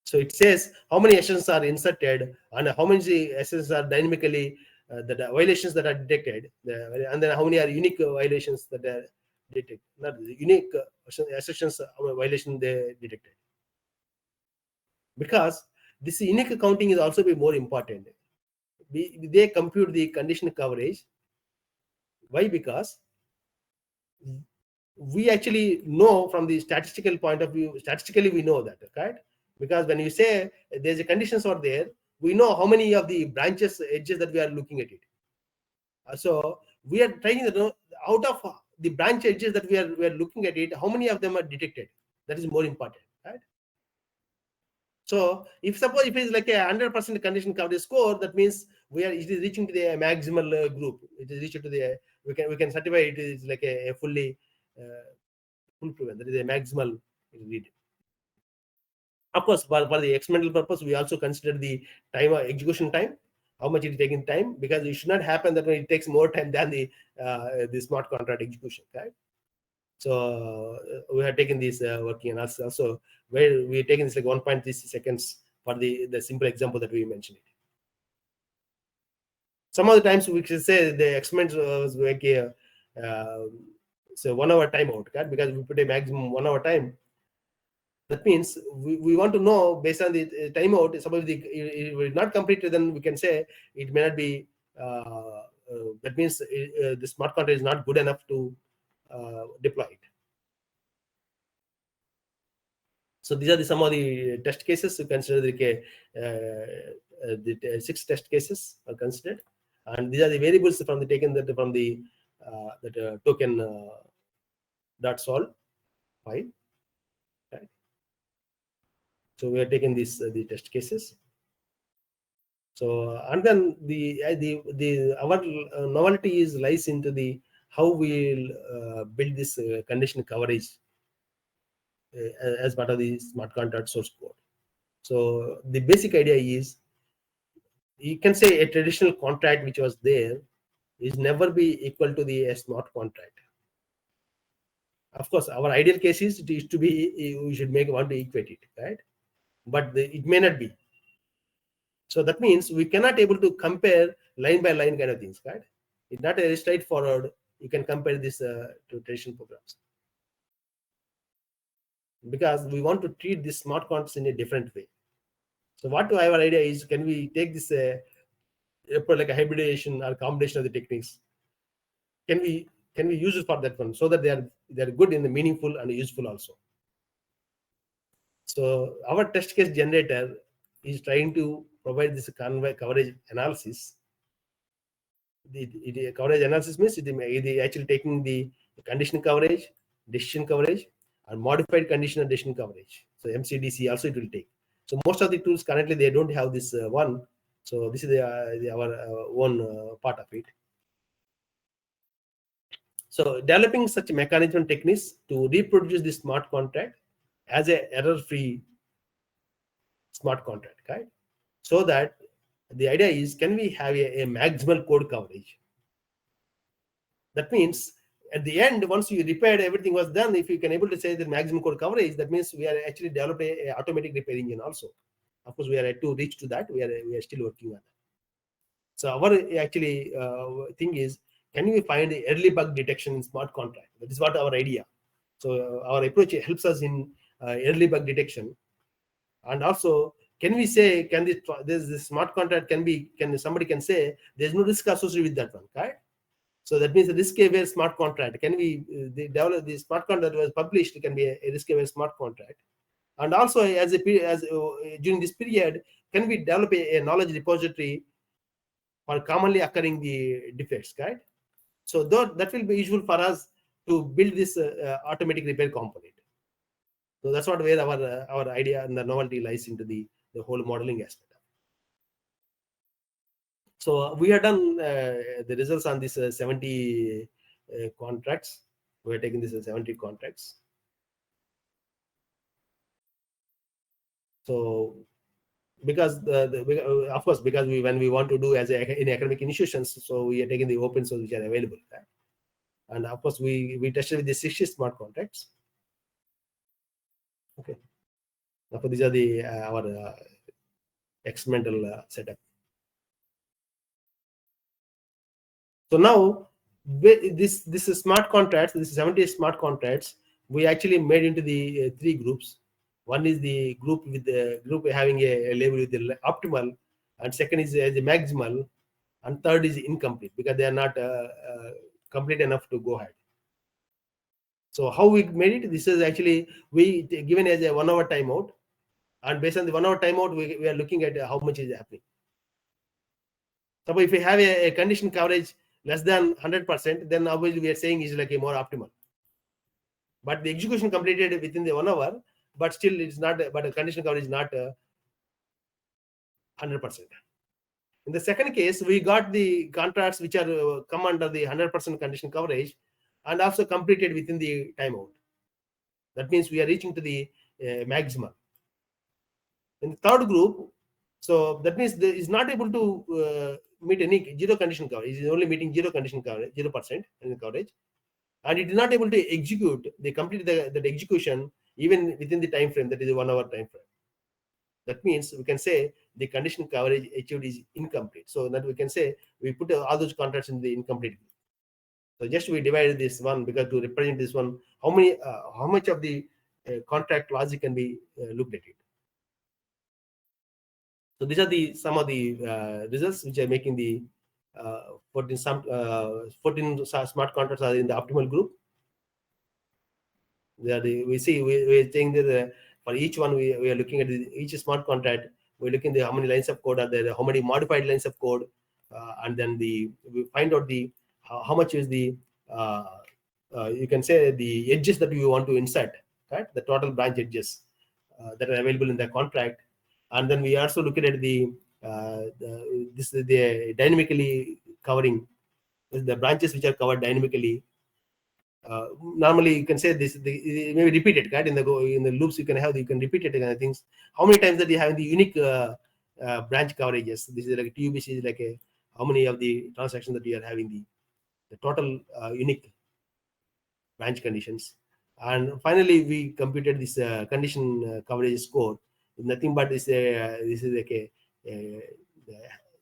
So it says how many actions are inserted and how many actions are dynamically the violations that are detected, and then how many are unique violations that are detected, not unique assertions violation they detected. Because this unique counting is also be more important. They compute the condition coverage. Why? Because we actually know from the statistical point of view, statistically we know that, right? Because when you say there's a conditions are there, we know how many of the branches, edges that we are looking at it. So we are trying to know out of the branch edges that we are looking at it, how many of them are detected. That is more important, right? So if suppose if it is like a 100% condition coverage score, that means it is reaching to the maximal group. It is reached to the we can certify it is like a fully full-proven. That is a maximal read. Of course, for the experimental purpose, we also consider the time execution time, how much it is taking time, because it should not happen that it takes more time than the smart contract execution, right? So we have taken this working analysis also, where we are taking this like 1.3 seconds for the simple example that we mentioned. Some of the times we can say the experiment was like so 1 hour timeout, right? Because we put a maximum 1 hour time. That means we want to know based on the timeout. Suppose it will not completed, then we can say it may not be. That means the smart contract is not good enough to deploy it. So these are some of the test cases. You consider the 6 test cases are considered, and these are the variables from the token dot solve file. Right. So we are taking the test cases. So and then our novelty lies into the how we will build this condition coverage as part of the smart contract source code. So the basic idea is, you can say a traditional contract which was there is never be equal to the smart contract. Of course, our ideal case is it is to be, we should want to equate it, right? But it may not be. So that means we cannot able to compare line by line kind of things, right? It's not a straightforward. You can compare this to traditional programs, because we want to treat these smart contracts in a different way. So what our idea is, can we take this like a hybridization or combination of the techniques? Can we use it for that one, so that they are good in the meaningful and useful also. So our test case generator is trying to provide this coverage analysis. The coverage analysis means it actually taking the condition coverage, decision coverage, and modified conditional decision coverage. So MCDC also it will take. So most of the tools currently they don't have this one. So this is our own part of it. So developing such mechanism techniques to reproduce the smart contract as a error-free smart contract, right? So that the idea is, can we have a maximal code coverage? That means at the end, once you repaired, everything was done. If you can able to say the maximum code coverage, that means we are actually developing a automatic repair engine also. Of course, we are yet to reach to that. We are still working on that. So our actually thing is, can we find the early bug detection in smart contract? That is what our idea. So our approach helps us in early bug detection, and also can we say, can this smart contract can somebody can say there's no risk associated with that one, right? So that means a risk-aware smart contract. Can we develop the smart contract that was published can be a risk-aware smart contract, and also during this period, can we develop a knowledge repository for commonly occurring the defects, right? So that will be useful for us to build this automatic repair component. So that's what where our idea and the novelty lies into the whole modeling aspect. So we have done the results on this 70 contracts. We are taking this 70 contracts. So because of course, because when we want to do as in academic institutions, so we are taking the open source which are available, right? And of course we tested with the 60 smart contracts. Okay, now these are the our experimental setup. So now this is smart contracts. This is 70 smart contracts. We actually made into the three groups. One is the group with the group having a label with the optimal, and second is the maximal, and third is incomplete because they are not complete enough to go ahead. So how we made it? This is actually we given as a 1 hour timeout, and based on the 1 hour timeout, we are looking at how much is happening. So if we have a condition coverage less than 100%, then obviously we are saying is like a more optimal. But the execution completed within the 1 hour, but still it's not. But the condition coverage is not 100%. In the second case, we got the contracts which are come under the 100% condition coverage, and also completed within the timeout. That means we are reaching to the maximum. In the third group, so that means there is not able to meet any zero condition coverage. It is only meeting zero condition coverage, 0% in coverage, and it is not able to execute. They complete that execution even within the time frame, that is a 1 hour time frame. That means we can say the condition coverage achieved is incomplete. So that we can say we put all those contracts in the incomplete group. So just we divided this one because to represent this one, how much of the contract logic can be looked at it. So these are some of the results which are making the 14 smart contracts are in the optimal group. We are saying that for each one we are looking at each smart contract. We're looking at how many lines of code are there, how many modified lines of code, and then we find out how much is the you can say the edges that we want to insert, right? The total branch edges that are available in the contract, and then we also look at the dynamically covering the branches which are covered dynamically. Normally you can say this it may be repeated, right? In the loops you can repeat it kind of things. How many times that you have the unique branch coverages? This is like TUBC is like how many of the transactions that you are having the total unique branch conditions. And finally we computed this condition coverage score. Nothing but this is like the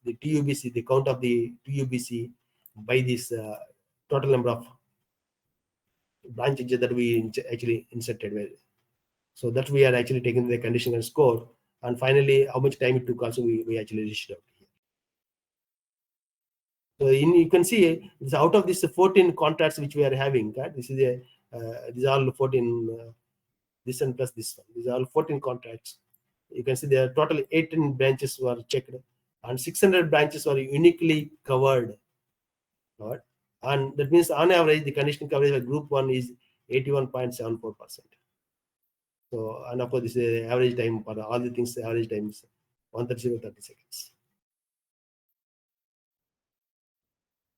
TUBC, the count of the TUBC by this total number of branches that we actually inserted with. So that we are actually taking the condition and score, and finally how much time it took also we actually reached out here. So you can see this out of these 14 contracts which we are having, right? This is these are all 14 this and plus this one. These are all 14 contracts. You can see there are total 18 branches were checked, and 600 branches were uniquely covered. Right? And that means on average the condition coverage of group 1 is 81.74%. So, and of course this is average time for all the things. The average time is 130 seconds.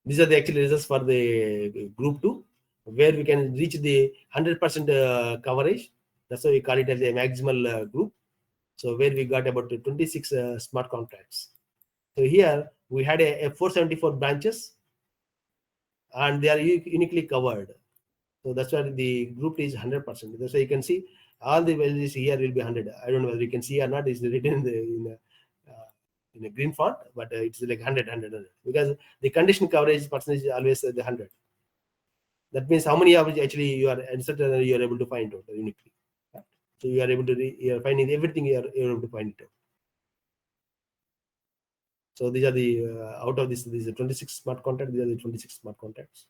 These are the actual results for the group 2, where we can reach the 100% coverage. That's why we call it as a maximal group. So where we got about 26 smart contracts. So here we had a 474 branches, and they are uniquely covered. So that's why the group is 100%. That's why you can see all the values here will be 100. I don't know whether you can see or not. It's written in a green font, but it's like 100, 100, because the condition coverage percentage is always the 100. That means how many average actually you are inserted, you are able to find out uniquely. So you are able to you are finding everything you are able to find it out. So these are the out of this, these are 26 smart contracts. These are the 26 smart contracts.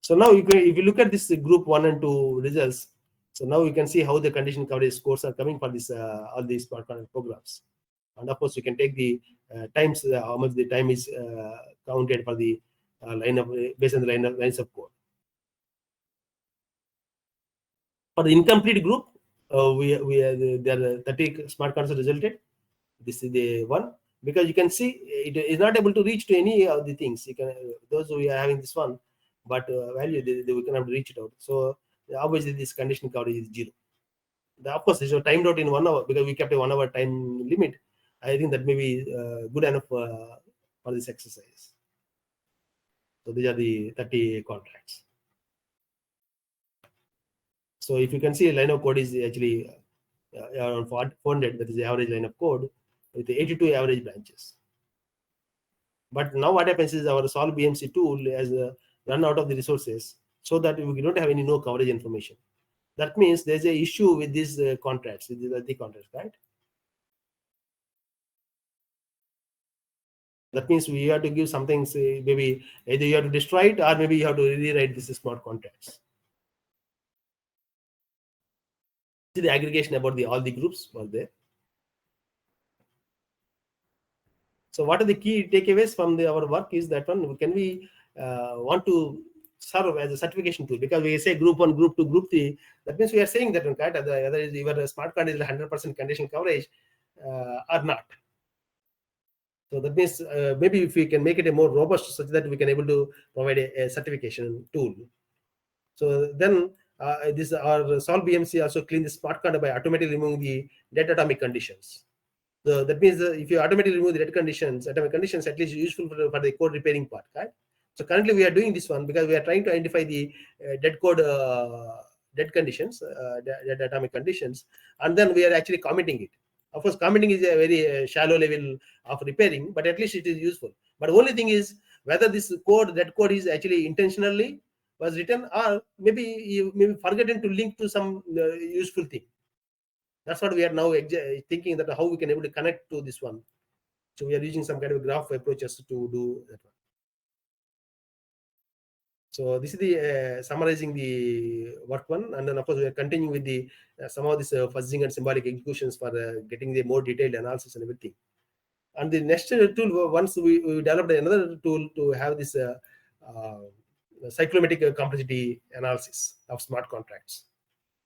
So now you can, if you look at this group 1 and 2 results, so now you can see how the condition coverage scores are coming for this all these smart contract programs. And of course, you can take the times, how much the time is counted for the line of based on the lines of code. For the incomplete group, there are 30 smart contracts resulted. This is the one, because you can see it is not able to reach to any of the things. You can those who are having this one, but value we cannot reach it out. So obviously this condition coverage is 0. Of course, this was timed out in 1 hour because we kept a 1 hour time limit. I think that may be good enough for this exercise. So these are the 30 contracts. So if you can see, line of code is actually around 400. That is the average line of code with 82 average branches. But now what happens is our solve BMC tool has run out of the resources, so that we don't have any no coverage information. That means there's a issue with these contracts, with the contracts, right? That means we have to give something, say, maybe either you have to destroy it or maybe you have to rewrite this smart contracts. See the aggregation about all the groups were there. So what are the key takeaways from our work is that one, can we want to serve as a certification tool, because we say group 1, group 2, group 3. That means we are saying that right, whether is your smart card is 100% condition coverage or not. So that means maybe if we can make it a more robust, such that we can able to provide a certification tool. So then this our solve BMC also clean the smart card by automatically removing the dead atomic conditions. So that means if you automatically remove the dead conditions, atomic conditions, at least useful for the code repairing part, right? So currently we are doing this one because we are trying to identify the dead code, dead conditions, dead atomic conditions, and then we are actually commenting it. Of course, commenting is a very shallow level of repairing, but at least it is useful. But only thing is whether this code, that code is actually intentionally was written, or maybe you maybe forgotten to link to some useful thing. That's what we are now thinking, that how we can able to connect to this one. So we are using some kind of graph approaches to do that one. So this is the summarizing the work one, and then of course we are continuing with the some of this fuzzing and symbolic executions for getting the more detailed analysis and everything. And the next tool, once we developed another tool to have this cyclomatic complexity analysis of smart contracts.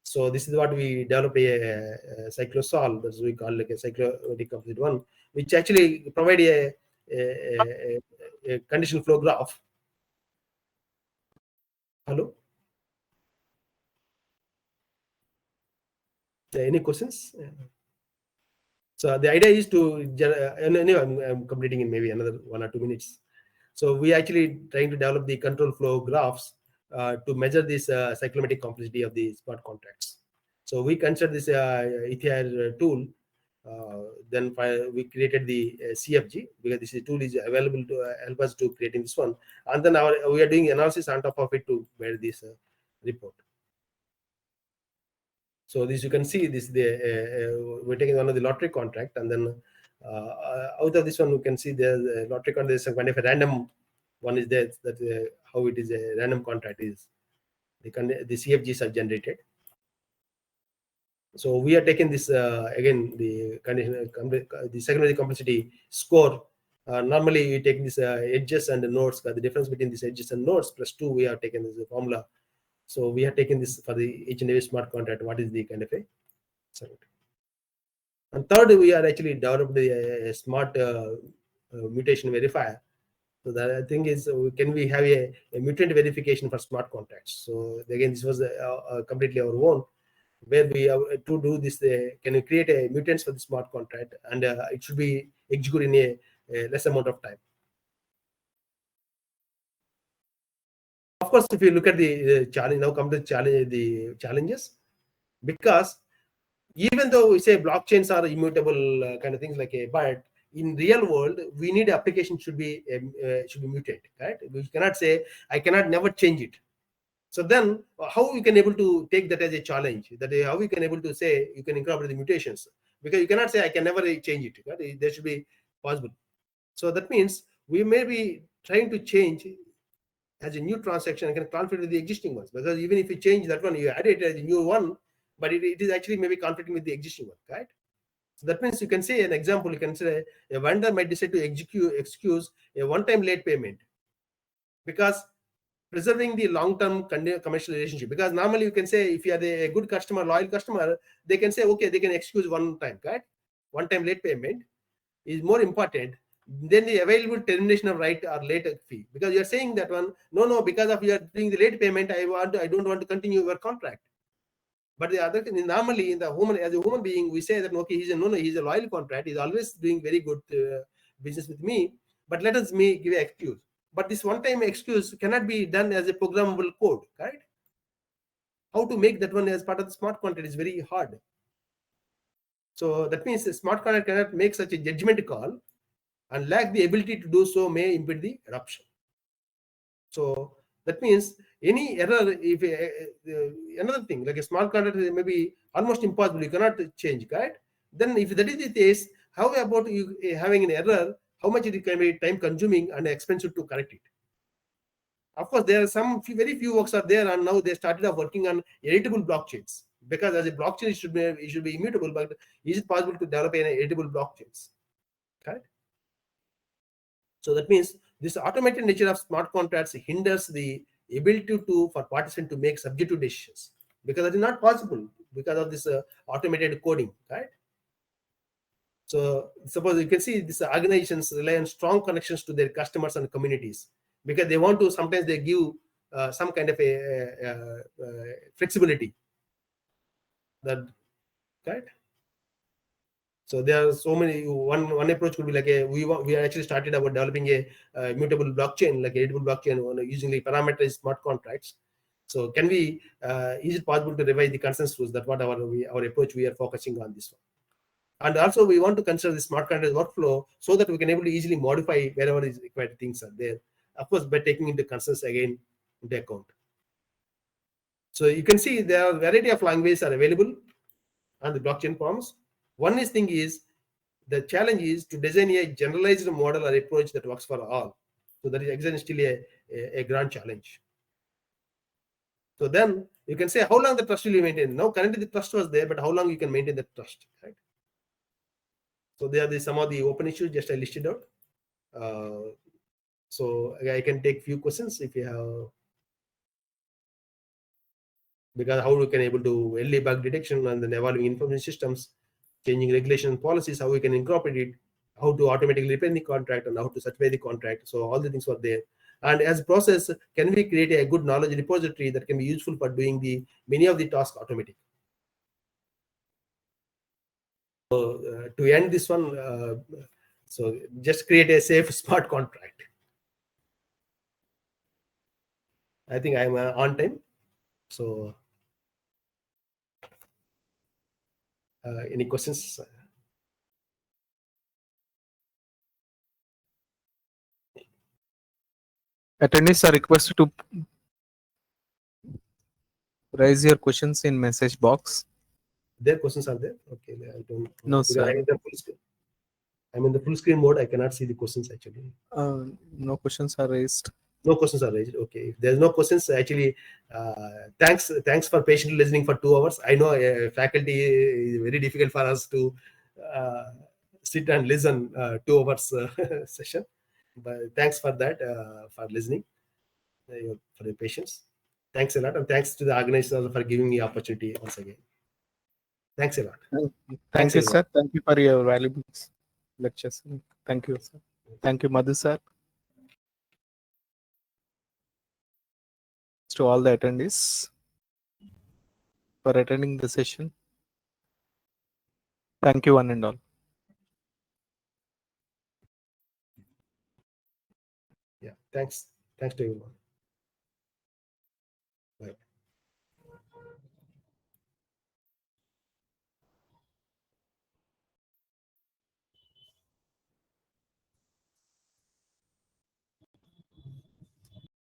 So this is what we developed a cyclosolve, as we call like a cyclomatic complexity one, which actually provide a condition flow graph. Hello? Any questions? So the idea is to, anyway, I'm completing in maybe another 1 or 2 minutes. So we actually trying to develop the control flow graphs to measure this cyclomatic complexity of the smart contracts. So we consider this ETH tool Then we created the CFG, because this tool is available to help us to creating this one. And then we are doing analysis on top of it to build this report. So this, you can see this, we're taking one of the lottery contract, and then out of this one, you can see there's a lottery contract. There's a kind of a random one is there, that how it is a random contract is the CFGs are generated. So we are taking this again, the condition, the secondary complexity score. Normally we take this edges and the nodes, the difference between these edges and nodes plus 2, we have taken this formula. So we have taken this for the each and every smart contract, what is the kind of a sorry. And third, we are actually developed a smart mutation verifier. So the thing is, can we have a mutant verification for smart contracts? So again, this was completely our own, where we have to do this. Can we create a mutants for the smart contract, and it should be executed in a less amount of time. Of course, if you look at the challenge, now come to the challenges, because even though we say blockchains are immutable kind of things like a, but in real world, we need application should be mutate, right? We cannot say I cannot never change it. So then how we can able to take that as a challenge, that how we can able to say you can incorporate the mutations, because you cannot say I can never change it, right? There should be possible. So that means we may be trying to change as a new transaction and can conflict with the existing ones, because even if you change that one, you add it as a new one, but it is actually maybe conflicting with the existing one, right? So that means you can say an example, you can say a vendor might decide to excuse a one-time late payment, because preserving the long-term commercial relationship. Because normally you can say if you are a good customer, loyal customer, they can say okay, they can excuse one time, right? One time late payment is more important than the available termination of right or late fee, because you're saying that one, no, because of you are doing the late payment, I don't want to continue your contract. But the other thing, normally in the human, as a human being, we say that okay, he's a loyal contract, he's always doing very good business with me, but let us give an excuse. But this one-time excuse cannot be done as a programmable code, right? How to make that one as part of the smart contract is very hard. So that means the smart contract cannot make such a judgment call, and lack the ability to do so may impede the adoption. So that means any error, if another thing like a small contract may be almost impossible, you cannot change, right? Then if that is the case, how about you having an error? How much it can be time consuming and expensive to correct it? Of course, there are very few works are there, and now they started working on editable blockchains, because as a blockchain it should be immutable, but is it possible to develop an editable blockchains? Correct. So that means this automated nature of smart contracts hinders the ability for participant to make subjective decisions, because that is not possible because of this automated coding, right? So suppose you can see these organizations rely on strong connections to their customers and communities, because they want to, sometimes they give some kind of a flexibility, that, right? So there are so many. One approach could be like we actually started about developing a mutable blockchain, like a editable blockchain, using the parameterized smart contracts. So can we? Is it possible to revise the consensus? That what our approach we are focusing on this one. And also we want to consider the smart contract workflow, so that we can able to easily modify wherever is required things are there. Of course, by taking into consensus again into account. So you can see there are a variety of languages are available on the blockchain forms. One thing is, the challenge is to design a generalized model or approach that works for all. So that is again still a grand challenge. So then you can say how long the trust will you maintain. Now currently the trust was there, but how long you can maintain the trust, right? So there are some of the open issues just I listed out. So I can take few questions if you have, because how we can able to early bug detection and then evolving information systems, changing regulation and policies, how we can incorporate it, how to automatically repair the contract, and how to certify the contract. So all the things were there. And as a process, can we create a good knowledge repository that can be useful for doing the many of the tasks automatic? So to end this one, so just create a safe smart contract. I think I'm on time. So any questions? Attendees are requested to raise your questions in message box. Their questions are there. Okay, I don't No, because sir. I'm in the full screen mode. I cannot see the questions actually. No questions are raised. No questions are raised. Okay, if there's no questions, actually, thanks for patiently listening for 2 hours. I know faculty is very difficult for us to uh, sit and listen 2 hours session, but thanks for that, for listening, for your patience. Thanks a lot, and thanks to the organizers for giving me opportunity once again. Thanks a lot. Thank Thanks you, everyone. sir. Thank you for your valuable lectures. Thank you, sir. Thank you, Madhu, sir. To all the attendees for attending the session. Thank you, one and all. Yeah, thanks to everyone.